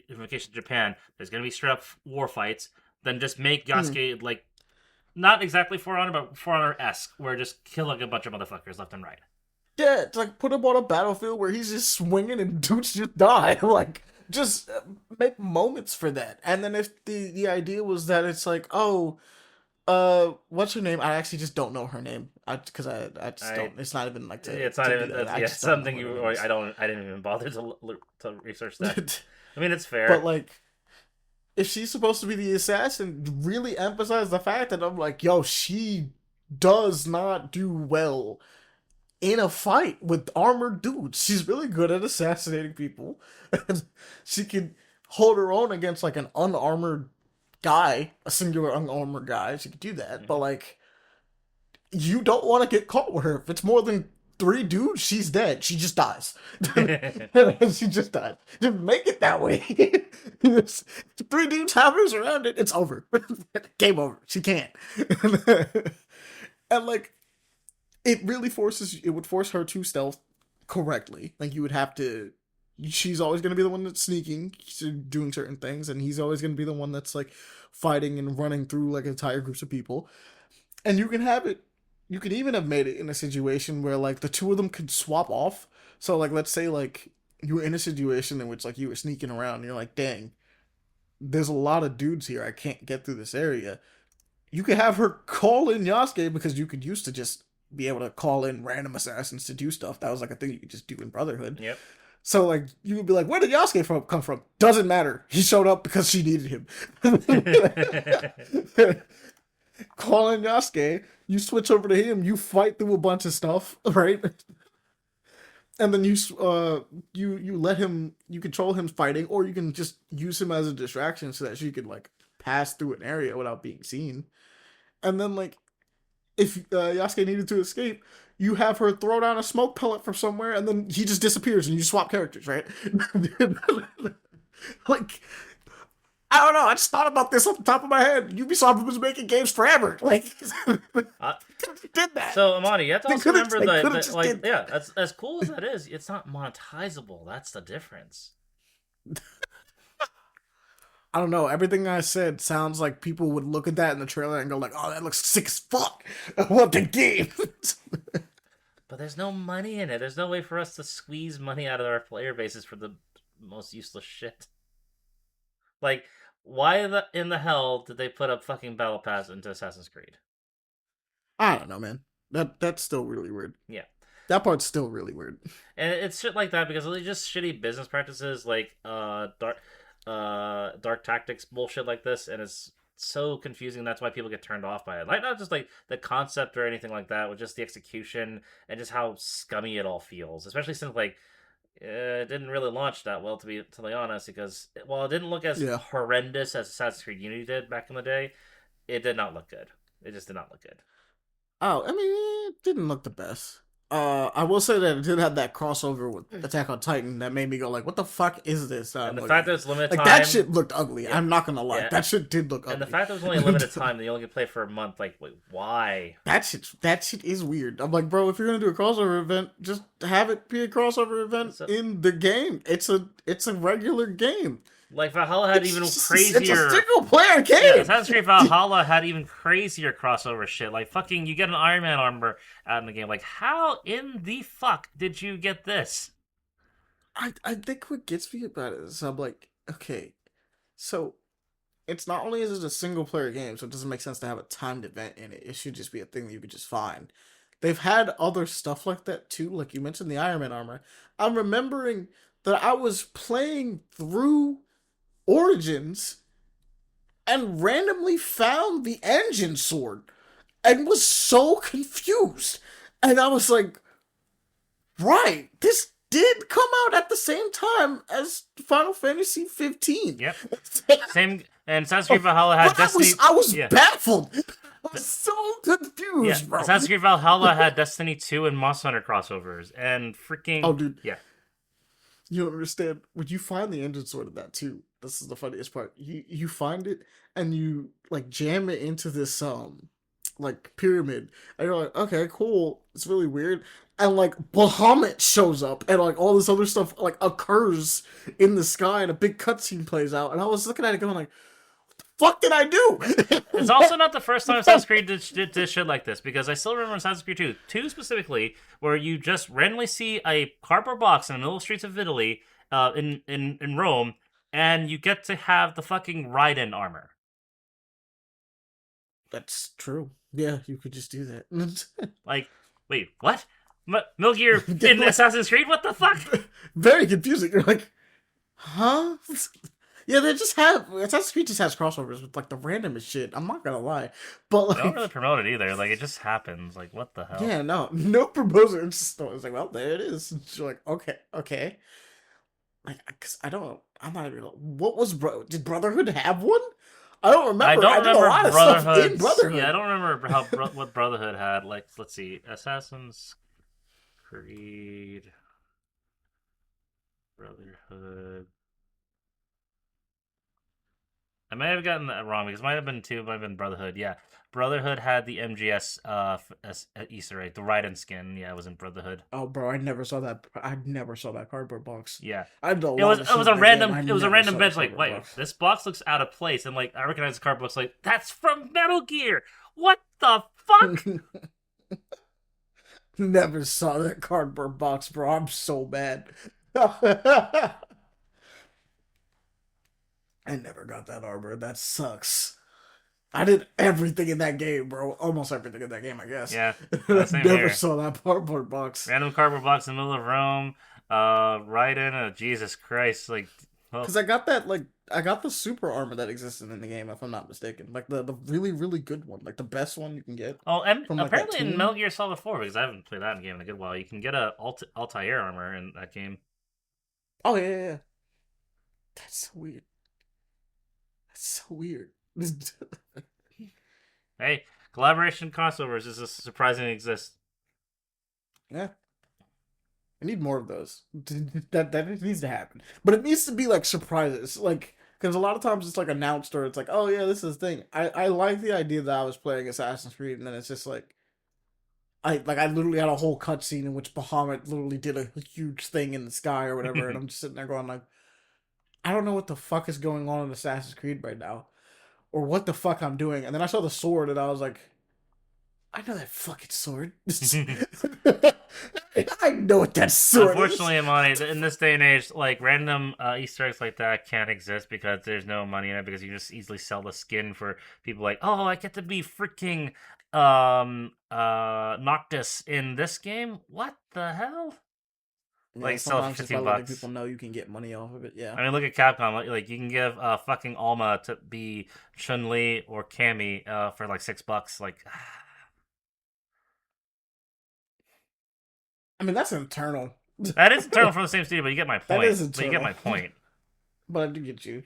unification of Japan, there's gonna be straight up war fights. Then just make it. Mm. Yasuke like not exactly For Honor, but For Honor esque, where just kill like a bunch of motherfuckers left and right. Yeah, it's like put him on a battlefield where he's just swinging and dudes just die. Like, just make moments for that. And then if the idea was that it's like, oh, what's her name? I actually just don't know her name. I just I don't. It's not even like It's not to do even that. I yeah just don't know something what her you name or is. I didn't even bother to research that. I mean, it's But fair. like, if she's supposed to be the assassin, really emphasize the fact that I'm like, yo, she does not do well in a fight with armored dudes. She's really good at assassinating people. And she can hold her own against like an unarmored guy, a singular unarmored guy. She can do that. But Mhm. like, you don't want to get caught with her. If it's more than three dudes, she's dead. She just dies. She just died. Just make it that way. Three dudes have her surrounded. It's over. Game over. She can't. And like, it would force her to stealth correctly. Like you would have to. She's always going to be the one that's sneaking, doing certain things, and he's always going to be the one that's like fighting and running through like entire groups of people. And you can have it. You could even have made it in a situation where like the two of them could swap off. So like let's say like you were in a situation in which like you were sneaking around and you're like, dang, there's a lot of dudes here. I can't get through this area. You could have her call in Yasuke because you could used to just be able to call in random assassins to do stuff. That was like a thing you could just do in Brotherhood. Yep. So like you would be like, where did Yasuke come from? Doesn't matter. He showed up because she needed him. Call in Yasuke. You switch over to him. You fight through a bunch of stuff, right? And then you let him, you control him fighting, or you can just use him as a distraction so that she could like pass through an area without being seen. And then like if Yasuke needed to escape, you have her throw down a smoke pellet from somewhere, and then he just disappears, and you swap characters, right? Like, I don't know. I just thought about this off the top of my head. Ubisoft was making games forever. Like, uh, did that. so Amani, you have to They also could have. remember They could have that just like did. yeah, that's as cool as that is. It's not monetizable. That's the difference. I don't know. Everything I said sounds like people would look at that in the trailer and go like, "Oh, that looks sick as fuck." I want the game. But there's no money in it. There's no way for us to squeeze money out of our player bases for the most useless shit. Like, why in the hell did they put a fucking battle pass into Assassin's Creed? I don't know, man. That's still really weird. Yeah, That part's still really weird. and it's shit like that because it's just shitty business practices like dark tactics bullshit like this, and it's so confusing. That's why people get turned off by it. Like not just like the concept or anything like that, but just the execution and just how scummy it all feels. Especially since like it didn't really launch that well, to be totally honest. Because while it didn't look as Yeah. horrendous as Assassin's Creed Unity did back in the day, it did not look good. It just did not look good. Oh, I mean, it didn't look the best. I will say that it did have that crossover with Attack on Titan that made me go like, "What the fuck is this?" That And I'm the looking fact that at. it's limited Like that time, shit looked ugly. yeah, I'm not gonna lie, yeah, that shit did look and the ugly. fact that it was only a limited time, that you only could play for a month, like, wait, why? That shit is weird. I'm like, bro, if you're gonna do a crossover event, just have it be a crossover event So, in the game. It's a regular game. like Valhalla had even It's a crazier. single player Yeah, game. Assassin's Creed Valhalla had even crazier crossover shit. Like fucking, you get an Iron Man armor out in the game. Like, how in the fuck did you get this? I think what gets me about it is I'm like, okay, so it's not only is it a single player game, so it doesn't make sense to have a timed event in it. It should just be a thing that you could just find. They've had other stuff like that too, like you mentioned the Iron Man armor. I'm remembering that I was playing through Origins and randomly found the engine sword and was so confused. And I was like, right, did come out at the same time as Final Fantasy 15. Yep. Same. And Assassin's Creed Valhalla had But Destiny. I was Yeah. baffled. I was so Yeah. confused, bro. Assassin's Creed Valhalla had Destiny 2 and Monster Hunter crossovers. And Oh, freaking. dude, Yeah. you don't understand. When you find the engine sword of that too, this is the funniest part. You find it and you like jam it into this like pyramid, and you're like, okay, cool. It's really weird. And like Bahamut shows up, and like all this other stuff like occurs in the sky, and a big cutscene plays out. And I was looking at it, going like, "Fuck did I do?" Yeah. It's also not the first time Assassin's Creed did shit like this, because I still remember Assassin's Creed 2 specifically, where you just randomly see a cardboard box in the middle of the streets of Italy, in Rome, and you get to have the fucking Raiden armor. That's true. Yeah, you could just do that. Like, wait, what? Metal Gear in Like, Assassin's Creed? What the fuck? very confusing. You're like, huh? Yeah, they just have Assassin's Creed just has crossovers with like the randomest shit. I'm not gonna lie, but They don't really like, promote it either. Like, it just happens. Like, what the hell? yeah, no proposal. It's like, well, there it is. And you're like, okay, okay. Like, cause I don't, I'm not even. What was did Brotherhood have one? I don't I remember. don't I did a remember lot of stuff in Brotherhood's. Yeah, I Brotherhood. don't remember what Brotherhood had. Like, let's see, Assassin's Creed Brotherhood. I might have gotten that wrong, because it might have been two, might have been Brotherhood. Yeah, Brotherhood had the MGS Easter egg, the Raiden skin. Yeah, it was in Brotherhood. Oh, bro, I never saw that. I never saw that cardboard box. Yeah, I did a it lot was of it shit was in a that game. random I it was a never random saw the bench. Like, cardboard wait, box. this box looks out of place, and like I recognize the card box. Like, that's from Metal Gear. What the fuck? Never saw that cardboard box, bro. I'm so mad. I never got that armor. That sucks. I did everything in that game, bro. Almost everything in that game, I guess. Yeah, I same never here. saw that cardboard box. Random cardboard box in the middle of Rome. Raiden. Jesus Christ. Like, well, Because I got that, like, I got the super armor that existed in the game, if I'm not mistaken. Like, the really, really good one. Like, the best one you can get oh, and from, like, that apparently in Metal tomb. Gear Solid 4, because I haven't played that game in a good while, you can get a Altair armor in that game. Oh, yeah, yeah, yeah. That's so weird. That's so weird. Hey, collaboration crossovers is surprisingly exist. Yeah. I need more of those. That needs to happen, but it needs to be like surprises, like because a lot of times it's like announced or it's like, oh yeah, this is the thing. I like the idea that I was playing Assassin's Creed, and then it's just like I literally had a whole cutscene in which Bahamut literally did a huge thing in the sky or whatever, and I'm just sitting there going like, I don't know what the fuck is going on in Assassin's Creed right now, or what the fuck I'm doing, and then I saw the sword and I was like, I know that fucking sword. I know what that sword is. Unfortunately, Ahmani, in this day and age, like random Easter eggs like that can't exist because there's no money in it. Because you just easily sell the skin for people like, oh, I get to be freaking Noctis in this game. What the hell? Yeah, Like, sell it for sometimes just by 15 letting bucks. people know you can get money off of it. Yeah. I mean, look at Capcom. Like, you can give fucking Alma to be Chun Li or Cammy for like $6. Like, I mean, that's internal. that is internal from the same studio, but you get my That point. is But you get internal. my point. But I do get you.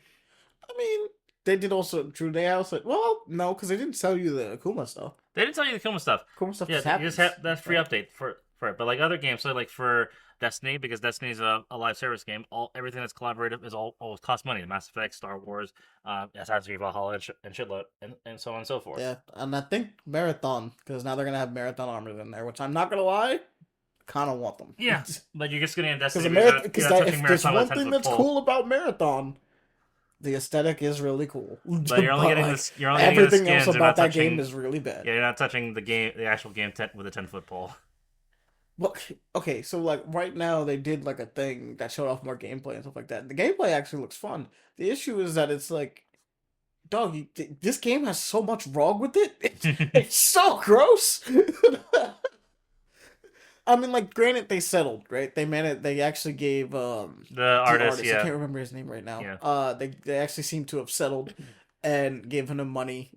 I mean, they did also, true, they also, well, no, because they didn't tell you the Akuma stuff. They didn't tell you the Kuma stuff. Akuma stuff Yeah, just you just happens. have that free Right? update for it. But like other games, so like for Destiny, because Destiny's a live service game, everything that's collaborative is all always cost money. Mass Effect, Star Wars, Assassin's Creed Valhalla, and shitload, and so on and so forth. Yeah, and I think Marathon, because now they're going to have Marathon armors in there, which I'm not going to lie, kind of want them. Yeah, but you're just getting in Because Destiny because Because you're not touching if there's Marathon with one a 10 thing foot that's pole. cool about Marathon, the aesthetic is really cool. But you're only getting like, this. You're only getting the everything skins. else You're not about that touching. game is really bad. Yeah, you're not touching the actual game with a 10-foot pole. Well, okay, so like right now they did like a thing that showed off more gameplay and stuff like that. The gameplay actually looks fun. The issue is that it's like, dog, this game has so much wrong with it. It's so gross. I mean, like, granted, they settled, right? They managed. They actually gave The the artist, artist. I yeah, can't remember his name right now. yeah, They actually seem to have settled and given him money.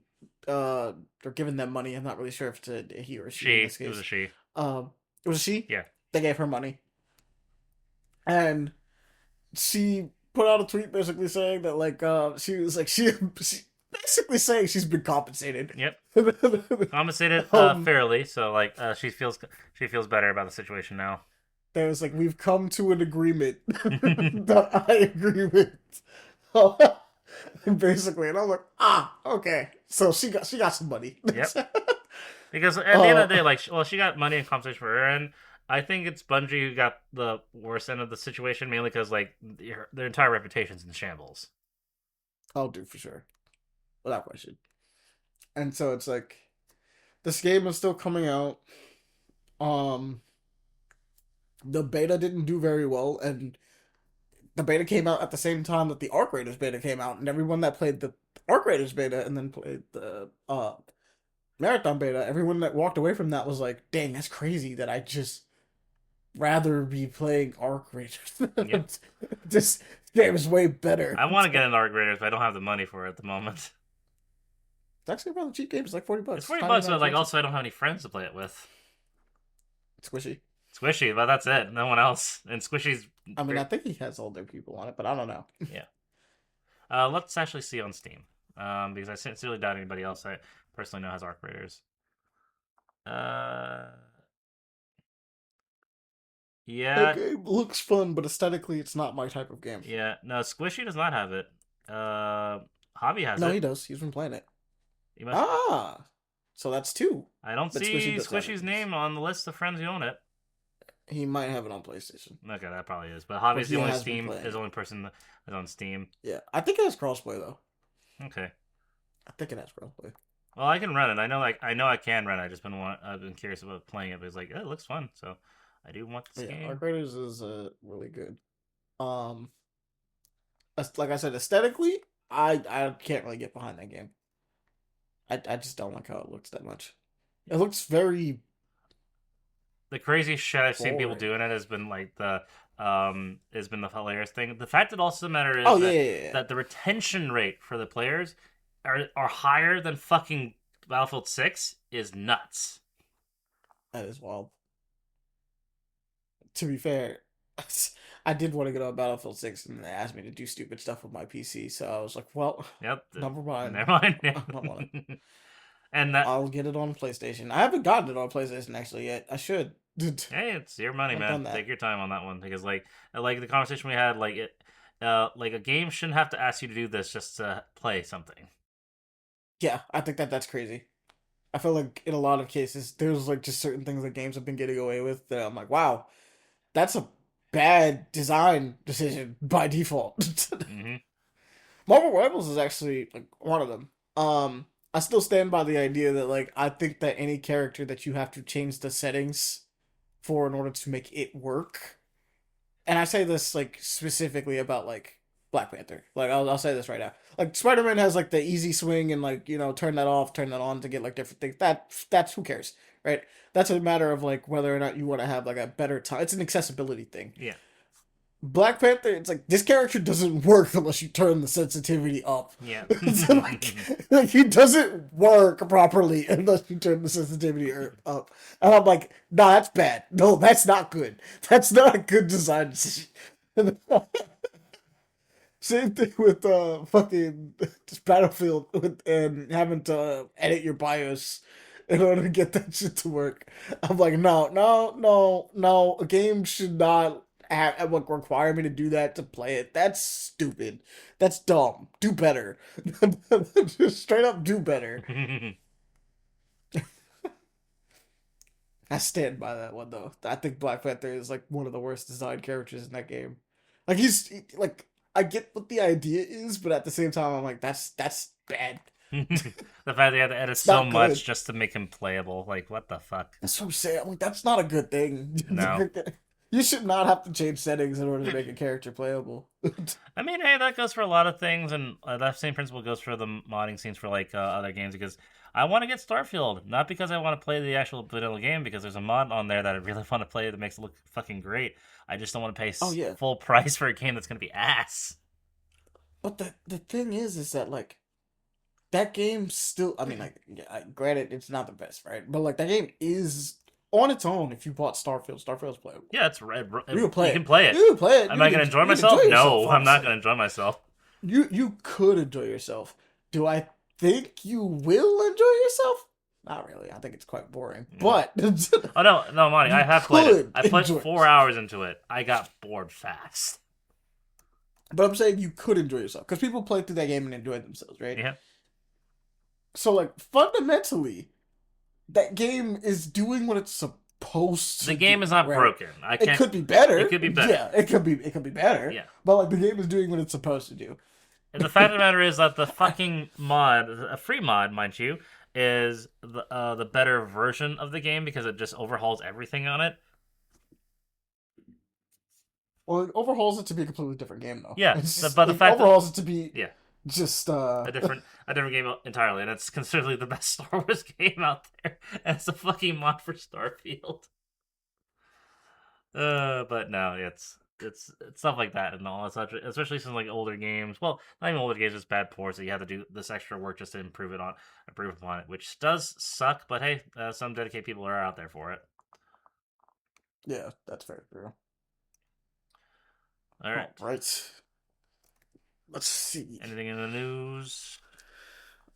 Or given them money. I'm not really sure if it's a he or she in she. this It was case. a she. Um, it was a she. Yeah. They gave her money. and she put out a tweet basically saying that like she was like she basically saying she's been compensated. Yep. Compensated um, fairly, so like she feels better about the situation now. there was like we've come to an agreement that I agree with. Basically, and I'm like, ah, okay. So she got some money. Yep. Because at the end uh, of the day, like, well, she got money and compensation for her, and I think it's Bungie who got the worst end of the situation, mainly because like their entire reputation's in shambles. I'll do for sure, without question. And so it's like this game is still coming out. Um, the beta didn't do very well, and the beta came out at the same time that the Arc Raiders beta came out, and everyone that played the Arc Raiders beta and then played the Marathon beta, everyone that walked away from that was like, "Dang, that's crazy that I just rather be playing Arc Yep. Raiders. This game is way better." I want to It's get into Arc Raiders, but I don't have the money for it at the moment. actually a rather cheap game. It's like It's $40. 40 bucks, but like $99. also I don't have any friends to play it with. Squishy. Squishy, but that's it. No one else. And Squishy's I mean, I think he has older people on it, but I don't know. yeah. Let's actually see on Steam. Because I sincerely doubt anybody else I personally know has Arc Raiders. Uh, That yeah, game looks fun, but aesthetically, it's not my type of game. yeah. No, Squishy does not have it. Javi has No, it. he does. He's been playing it. You must. Ah, so that's two. I don't But Squishy see does have it. Squishy's name on the list of friends who own it. He might have it on PlayStation, Okay, that probably is. But but Javi's the he only has been Steam playing is the it. only person that is on Steam. Yeah, I think it has crossplay though. Okay. I think it has crossplay. Well, I can run it. I know I can run it. I've been curious about playing it, but it's like it looks fun, so I do want this But yeah, game. Arc Raiders is really good. Um, like I said, aesthetically, I can't really get behind that game. I just don't like how it looks that much. It looks very The crazy shit I've seen people boring. doing it has been the hilarious thing. The fact that also the matter Oh is yeah, that yeah, yeah. the retention rate for the players are higher than fucking Battlefield 6 is nuts. That is wild. To be fair, I did want to get on Battlefield 6 and they asked me to do stupid stuff with my PC, so I was like, well, Yep. never mind. Never mind. I don't want it. And that I'll get it on PlayStation. I haven't gotten it on PlayStation actually yet. I should. hey, it's your money, I've man. done Take that. your time on that one because like the conversation we had, like a game shouldn't have to ask you to do this just to play something. Yeah, I think that's crazy. I feel like in a lot of cases, there's like just certain things that games have been getting away with that I'm like, wow, that's a bad design decision by default. Mm-hmm. Marvel Rivals is actually like one of them. I still stand by the idea that like I think that any character that you have to change the settings for in order to make it work, and I say this like specifically about like Black Panther. Like I'll say this right now. Like Spider Man has like the easy swing and like turn that off, turn that on to get like different things. That's who cares, right? That's a matter of like whether or not you want to have like a better time. It's an accessibility thing. Yeah. Black Panther, it's like this character doesn't work unless you turn the sensitivity up. Yeah. So like he doesn't work properly unless you turn the sensitivity up. And I'm like, nah, that's bad. No, that's not good. That's not a good design decision. Same thing with fucking just Battlefield with and having to edit your BIOS in order to get that shit to work. I'm like, no, no, no, no. A game should not like require me to do that to play it. That's stupid. That's dumb. Do better. Just straight up do better. I stand by that one though. I think Black Panther is like one of the worst designed characters in that game. Like like I get what the idea is, but at the same time I'm like that's bad. The fact they had to edit It's so not good. much just to make him playable, like what the fuck? That's what I'm saying. I'm like that's not a good thing. No. You should not have to change settings in order to make a character playable. I mean, hey, that goes for a lot of things, and that same principle goes for the modding scenes for like other games. Because I want to get Starfield, not because I want to play the actual vanilla game, because there's a mod on there that I really want to play that makes it look fucking great. I just don't want to pay Oh yeah. full price for a game that's gonna be ass. But the thing is that like that game still I mean like yeah, granted it's not the best, right? But like that game is on its own, if you bought Starfield's playable. Yeah, it's red. You can You play can it. play it. You can play it. Am I gonna enjoy You can myself? enjoy yourself, No, I'm not honestly. gonna enjoy myself. You could enjoy yourself. Do I think you will enjoy yourself? Not really. I think it's quite boring. Mm. But Oh no, Monty, I you have played it. could I put enjoy 4 hours into it. I got bored fast. But I'm saying you could enjoy yourself because people play through that game and enjoy themselves, right? Yeah. So like fundamentally, that game is doing what it's supposed to. The game do, is not right? broken. I can't. It could be better. It could be better. Yeah, it could be better. Yeah. But like the game is doing what it's supposed to do. And the fact of the matter is that the fucking mod, a free mod, mind you, is the better version of the game because it just overhauls everything on it. Well, it overhauls it to be a completely different game, though. Yeah, Just, but the it fact overhauls it to be yeah, just a different game entirely, and it's considered the best Star Wars game out there. And it's a fucking mod for Starfield. But no, it's stuff like that and all that such, especially some like older games. Well, not even older games, just bad ports that you have to do this extra work just to improve upon it, which does suck. But hey, some dedicated people are out there for it. yeah, that's very true. All right. All right. Let's see. Anything in the news?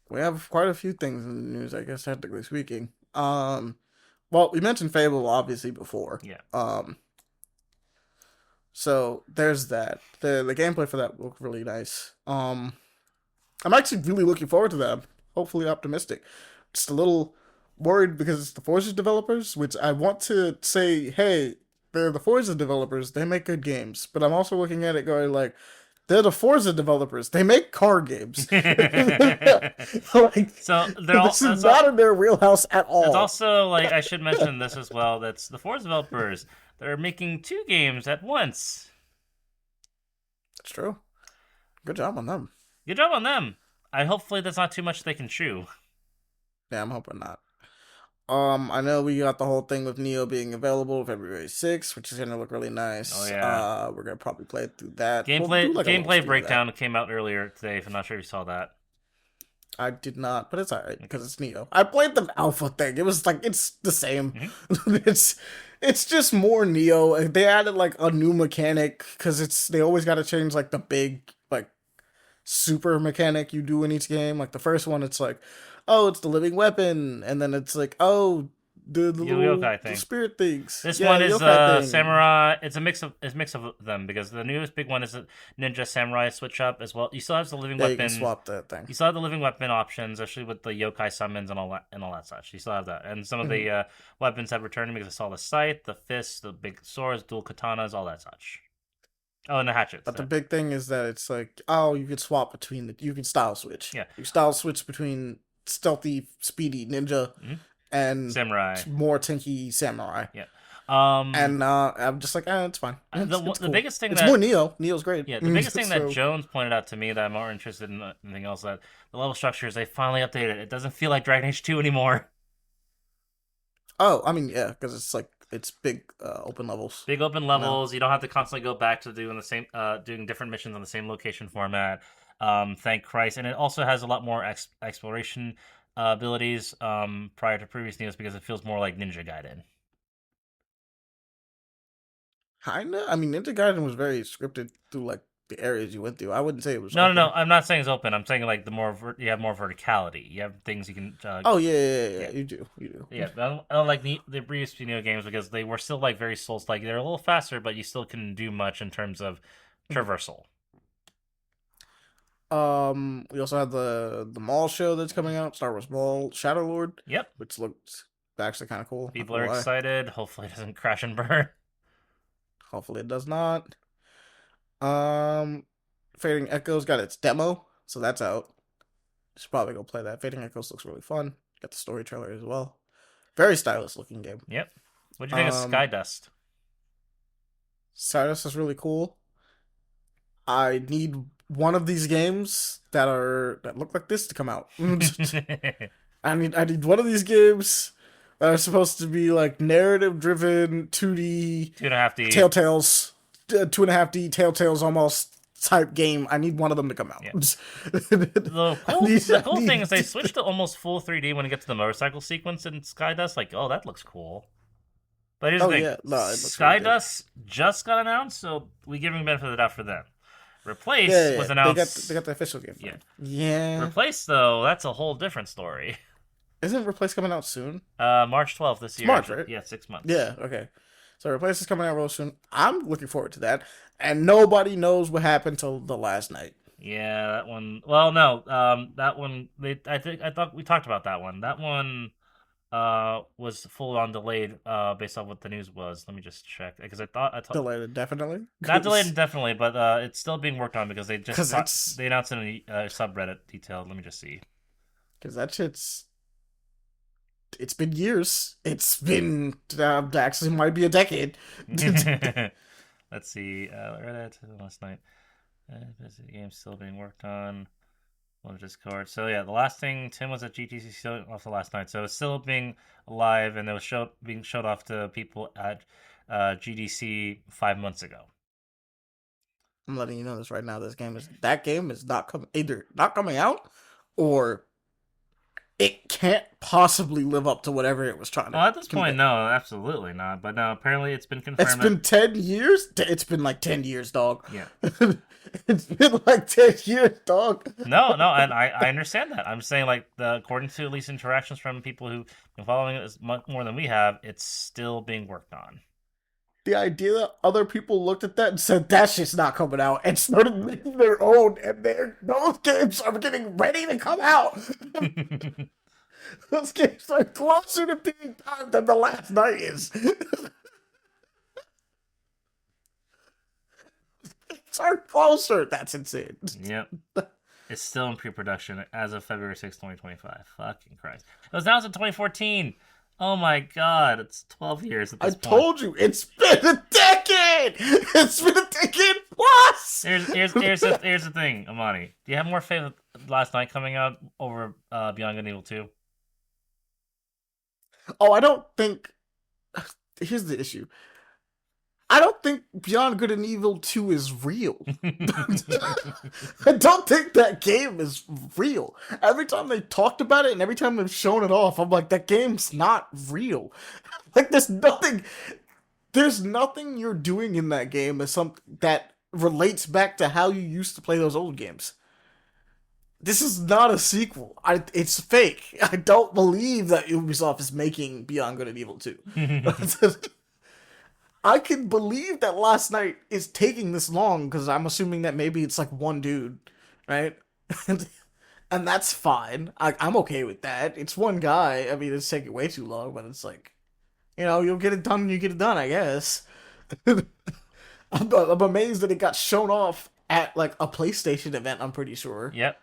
We have quite a few things in the news, I guess, technically speaking. Well, we mentioned Fable obviously before. Yeah. So there's that. The gameplay for that looked really nice. I'm actually really looking forward to that. I'm hopefully optimistic. Just a little worried because it's the Forza developers, which I want to say, hey, they're the Forza developers. They make good games. But I'm also looking at it going like, they're the Forza developers. They make car games. Like, So they're all, this is not in their wheelhouse at all. It's also like I should mention this as well. That's the Forza developers. They're making 2 games at once. That's true. Good job on them. Good job on them. Hopefully that's not too much they can chew. Yeah, I'm hoping not. I know we got the whole thing with Neo being available February 6th, which is gonna look really nice. Oh yeah. We're gonna probably play through that. Gameplay breakdown came out earlier today. If I'm not sure if you saw that. I did not, but it's alright because it's Neo. I played the alpha thing. It was like it's the same. Mm-hmm. It's just more Neo. They added like a new mechanic because they always got to change like the big like super mechanic you do in each game. Like the first one, it's like, oh, it's the living weapon, and then it's like, oh, the little the spirit things. This one is samurai. It's a mix of them because the newest big one is a ninja samurai switch up as well. You still have the living weapon. You can swap that thing. You still have the living weapon options, especially with the yokai summons and all that such. You still have that, and some of the weapons have returned because I saw the scythe, the fists, the big swords, dual katanas, all that such. Oh, and the hatchets. But the big thing is that it's like, oh, you can swap between you can style switch. Yeah, you style switch between stealthy, speedy ninja. Mm-hmm. And samurai, more tanky samurai. Yeah. And I'm just like, it's fine. It's the cool. biggest thing it's more Neo. Neo's great. Yeah, the biggest thing that Jones pointed out to me that I'm more interested in anything else, that the level structures, they finally updated. It doesn't feel like Dragon Age 2 anymore. Oh, I mean, yeah, because it's like it's big open levels. Big open levels. No. You don't have to constantly go back to doing the same, doing different missions on the same location format. Thank Christ, and it also has a lot more exploration abilities prior to previous Neos because it feels more like Ninja Gaiden. Kinda. I mean, Ninja Gaiden was very scripted through like the areas you went through. I wouldn't say it was. No. I'm not saying it's open. I'm saying like you have more verticality. You have things you can. Oh yeah. You do. Yeah, I don't like the previous Neo games because they were still like very Souls like. They're a little faster, but you still couldn't do much in terms of traversal. We also have the Mall show that's coming out, Star Wars Mall Shadow Lord. Yep. Which looked actually kind of cool. People are excited. Hopefully it doesn't crash and burn. Hopefully it does not. Fading Echoes got its demo, so that's out. Should probably go play that. Fading Echoes looks really fun. Got the story trailer as well. Very stylish looking game. Yep. What do you think of Skydust? Skydust is really cool. I need one of these games that look like this to come out. I need one of these games that are supposed to be like narrative driven 2D 2.5D Telltale's 2.5D Telltale's almost type game. I need one of them to come out. Yeah. The cool thing is they switched to almost full 3D when it gets to the motorcycle sequence in Skydust. Like, oh, that looks cool. But here's the Oh thing: yeah, no, it looks really good. Skydust just got announced, so we give him the benefit of the doubt for them. Yeah, Replace yeah, was yeah. They announced. got the official game for Yeah, him. Yeah, Replace though, that's a whole different story. isn't Replace coming out soon? March 12th this It's year, March, actually. right? Yeah, 6 months. Yeah, okay. So Replace is coming out real soon. I'm looking forward to that. And nobody knows what happened till the last night. Yeah, that one. Well, no, that one. I thought we talked about that one. That one was full on delayed based on what the news was. Let me just check because I thought Delayed indefinitely. not delayed indefinitely, but it's still being worked on because Cause it's they announced it in a subreddit detail. Let me just see. because that shit's it's been years. It's been actually might be a decade. Let's see. Reddit last night. This game still being worked on. On Discord. So yeah, the last thing Tim was at GTC showing off the last night, so it's still being live, and it was being showed off to people at GDC 5 months ago. I'm letting you know this right now. That game is not coming either not coming out or it can't possibly live up to whatever it was trying to Well, at this point, convey. no, absolutely not. But no, apparently it's been It's confirmed that been 10 years. It's been like 10 years, dog. yeah. It's been like 10 years, dog. No, no, and I understand that. I'm saying like according to at least interactions from people who've been following it as much more than we have, it's still being worked on. The idea that other people looked at that and said that shit's not coming out and started making their own, and those games are getting ready to come out. Those games are closer to being done than the last night is. It's are closer. That's insane. Yep. It's still in pre-production as of February 6th, 2025. Fucking Christ. It was announced in 2014. Oh my god, it's 12 years at I this point. told you, it's been a decade. It's been a decade plus. Here's the thing, Ahmani. Do you have more faith with Last Night coming out over Beyond Good and Evil 2? Oh, I don't think. Here's the issue. I don't think Beyond Good and Evil 2 is real. I don't think that game is real. Every time they talked about it and every time they've shown it off, I'm like, that game's not real. Like, there's nothing you're doing in that game as something that relates back to how you used to play those old games. This is not a sequel. It's fake. I don't believe that Ubisoft is making Beyond Good and Evil 2. I can believe that Last Night is taking this long because I'm assuming that maybe it's like one dude, right? and, and that's fine. I'm okay with that. It's one guy. I mean, it's taking way too long, but it's like, you'll get it done when you get it done, I guess. I'm amazed that it got shown off at like a PlayStation event, I'm pretty sure. Yep.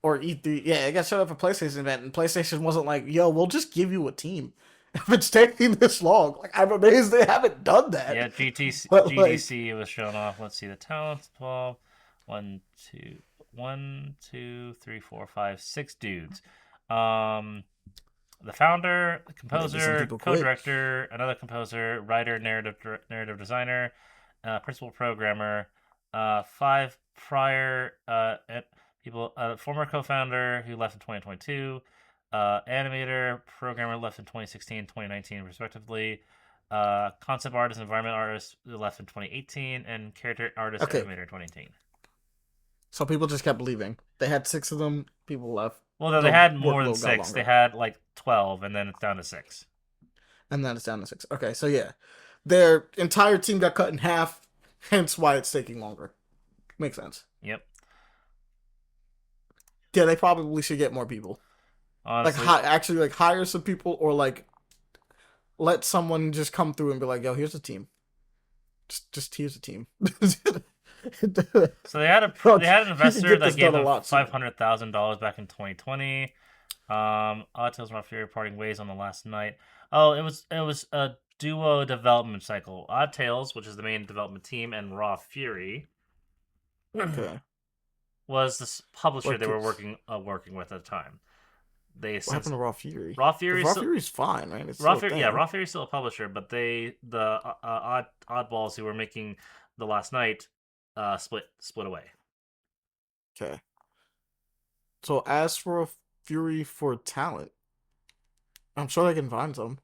Or E3. Yeah, it got shown up at a PlayStation event, and PlayStation wasn't like, yo, we'll just give you a team. If it's taking this long, like, I'm amazed they haven't done that. Yeah, GTC, But like, GDC was shown off. Let's see the talents. 12. 1, 2, 1, 2, 3, 4, 5, 6 dudes. The founder, the maybe some composer, people quit. co-director, another composer, writer, narrative designer, principal programmer, five prior people, former co-founder who left in 2022, animator, programmer left in 2016, 2019, respectively. Concept artist, environment artist left in 2018, and character artist, Okay, animator in 2018. so people just kept leaving. They had six of them. People left. Well, no, they The had more than workload got six. They longer, had like 12, and then it's down to six. and then it's down to six. Okay, so yeah, their entire team got cut in half. Hence why it's taking longer. Makes sense. Yep. Yeah, they probably should get more people. Like, Honestly, actually, like, hire some people, or like let someone just come through and be like, "Yo, here's a team. Just here's a team." so they had Bro, they had an you can investor get that this gave done a them lot sooner. $500,000 back in 2020. Odd Tales Raw Fury parting ways on the last night. Oh, it was a duo development cycle. Odd Tales, which is the main development team, and Raw Fury Okay. was the publisher What they were could, working with at the time. They what happened since to Raw Fury? Raw Because Fury Raw still, Fury's fine, right? It's Raw still a Fury, yeah, thing. Raw Fury's still a publisher, but the oddballs who were making the last night split away. Okay. So ask for a Fury for talent. I'm sure they can find some.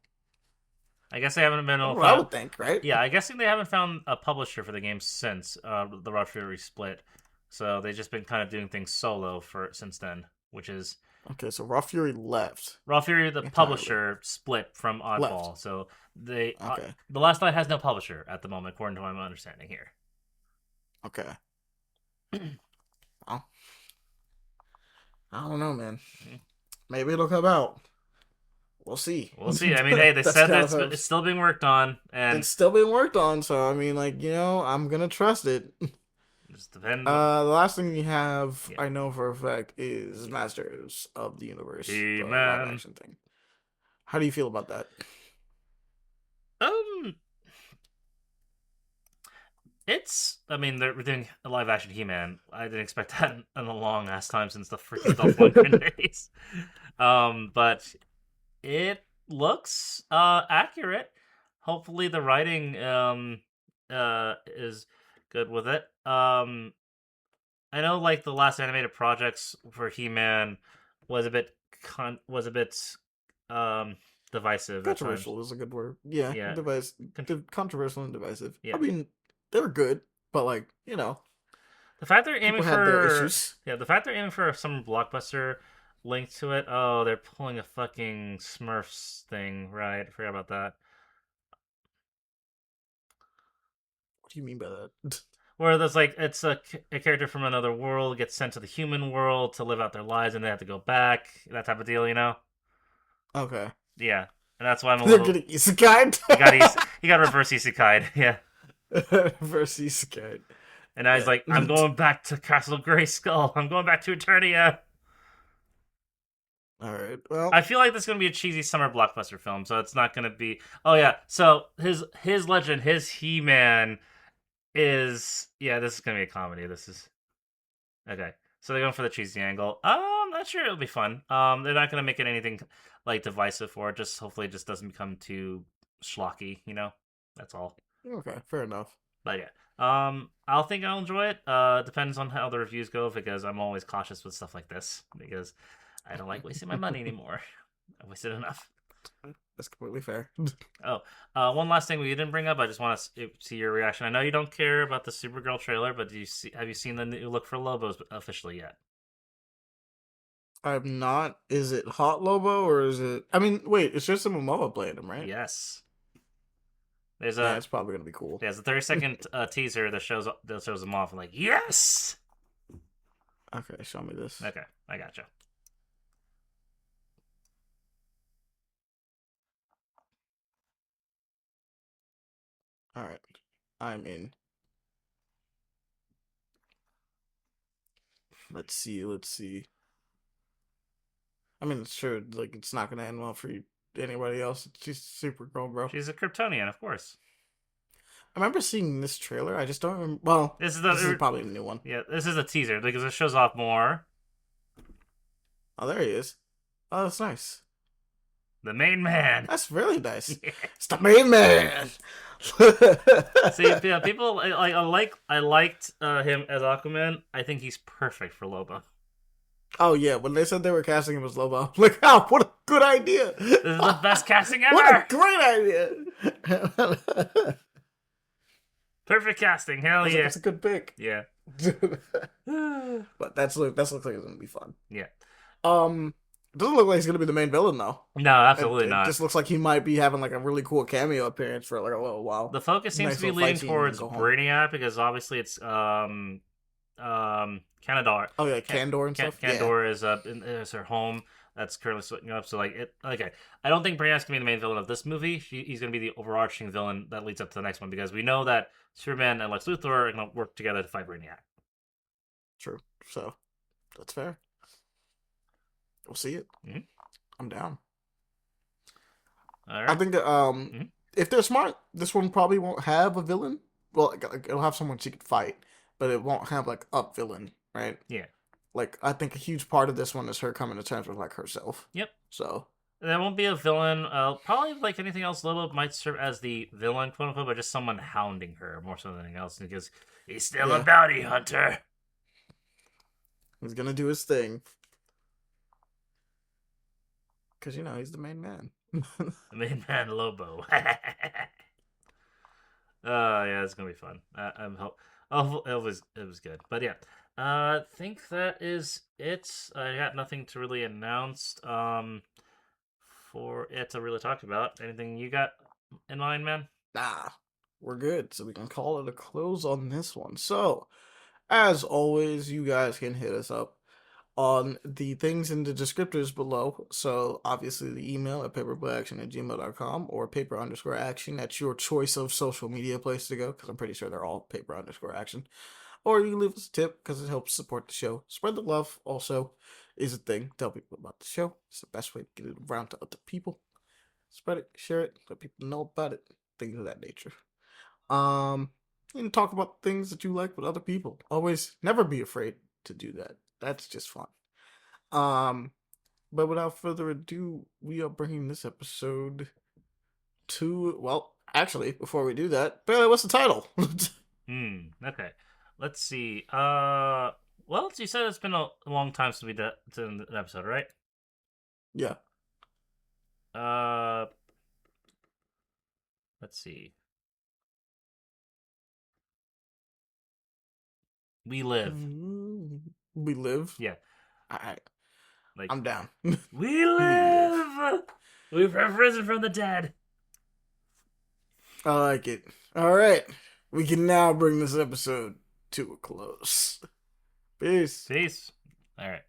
I guess they haven't been able That's to what I find. would think, right? Yeah, I guessing they haven't found a publisher for the game since the Raw Fury split. So they've just been kind of doing things solo for since then, which is Okay, so Raw Fury left Raw Fury, the entirely. publisher, split from Left. Oddball. So they Okay. the Last Light has no publisher at the moment, according to my understanding here. Okay. Well, I don't know, man. Maybe it'll come out. We'll see. We'll see. I mean, hey, they That's said kind that of how it's still being worked on, and it's still being worked on, so I mean, like, I'm gonna trust it. just depends. What, The last thing you have, yeah, I know for a fact, is Masters of the Universe, He the live Man. action thing. How do you feel about that? Um, it's. I mean, they're doing a live action He Man. I didn't expect that in a long ass time since the freaking Dolph Lundgren days. But it looks accurate. Hopefully, the writing is good with it. I know like the last animated projects for He Man was a bit was a bit um divisive at times. Controversial is a good word. Yeah, Yeah, controversial and divisive. I yeah. mean, they were good, but like, The fact they're aiming people had their for issues. the fact they're aiming for some blockbuster link to it. Oh, they're pulling a fucking Smurfs thing, right? I forgot about that. What do you mean by that? Where there's like it's a character from another world gets sent to the human world to live out their lives, and they have to go back. That type of deal, you know? Okay. Yeah, and that's why I'm a They're little. getting isekai. He got reverse isekai. Yeah, Versus isekai. and now he's Yeah. like, I'm going back to Castle Grayskull. I'm going back to Eternia. All right. Well, I feel like this is gonna be a cheesy summer blockbuster film, so it's not gonna be. Oh yeah, so his legend, his He Man is yeah. This is gonna be a comedy. This is okay. So they're going for the cheesy angle. I'm not sure it'll be fun. They're not gonna make it anything like divisive for it. Just hopefully, it just doesn't become too schlocky. You know, that's all. okay, fair enough. But yeah, I'll think I'll enjoy it. Depends on how the reviews go because I'm always cautious with stuff like this because I don't like wasting my money anymore. I wasted enough. That's completely fair. Oh, one last thing we didn't bring up. I just want to see your reaction. I know you don't care about the Supergirl trailer, but have you seen the new look for Lobos officially yet? I'm not. Is it Hot Lobo or is it? I mean, wait. It's just a Momoa playing him, right? Yes. There's Yeah, a it's probably gonna be cool. there's a 30-second teaser that shows them off. I'm like, yes. Okay, show me this. Okay, I gotcha. All right, I'm in. Let's see. Let's see. I mean, it's sure, like, it's not gonna end well for anybody else. It's just Supergirl, bro. She's a Kryptonian, of course. I remember seeing this trailer. I just don't remember. Well, This is this is the probably a new one. yeah. This is a teaser because it shows off more. Oh, there he is. Oh, that's nice. The main man. That's really nice. Yeah. It's the main man. See, yeah, people I liked him as Aquaman. I think he's perfect for Lobo. Oh yeah, when they said they were casting him as Lobo, I'm like, oh, what a good idea! This is the best casting What a ever. great idea! Perfect casting. Hell That's yeah. a good pick. Yeah. But that's looks like it's gonna be fun. Yeah. It doesn't look like he's gonna be the main villain though. No, absolutely It not. just looks like he might be having like a really cool cameo appearance for like a little while. The focus seems Nice to be little fight leaning scene and then towards go home. Brainiac because obviously it's Canadar. Oh yeah, Candor and stuff. Candor is her home. That's currently splitting up. So like it okay. I don't think Brainiac's gonna be the main villain of this movie. He's gonna be the overarching villain that leads up to the next one because we know that Superman and Lex Luthor are gonna work together to fight Brainiac. True. So that's fair. We'll see it. Mm-hmm. I'm down. All I right. think that if they're smart, this one probably won't have a villain. Well, it'll have someone she could fight, but it won't have like a villain, right? Yeah. Like I think a huge part of this one is her coming to terms with like herself. Yep. So There won't be a villain. Probably like anything else, Lobo might serve as the villain, quote unquote, but just someone hounding her more so than anything else because he's still a Yeah. bounty hunter. he's gonna do his thing. because he's the main man. The main man Lobo. Yeah, it's gonna be fun. I'm hope. Oh, it was good, but yeah. Think that is it. I got nothing to really announce. For it to really talk about. Anything you got in mind, man? Nah, we're good, so we can call it a close on this one. So, as always, you guys can hit us up on the things in the descriptors below. So obviously the email at paperboyaction@gmail.com or paper_action. That's your choice of social media place to go, because I'm pretty sure they're all paper_action. Or you can leave us a tip because it helps support the show. Spread the love also is a thing. Tell people about the show. It's the best way to get it around to other people. Spread it, share it, let people know about it. Things of that nature. Um, and talk about things that you like with other people. Always, never be afraid to do that. That's just fun. Um, but without further ado, we are bringing this episode to, well, actually, before we do that, Bailey, what's the title? Okay. Let's see. Well, you said it's been a long time since we did an episode, right? Yeah. Uh, let's see. We live. We live. Yeah, Alright, like I'm down. we We live. live. We've risen from the dead. I like it. Alright, we can now bring this episode to a close. Peace. Peace. All right.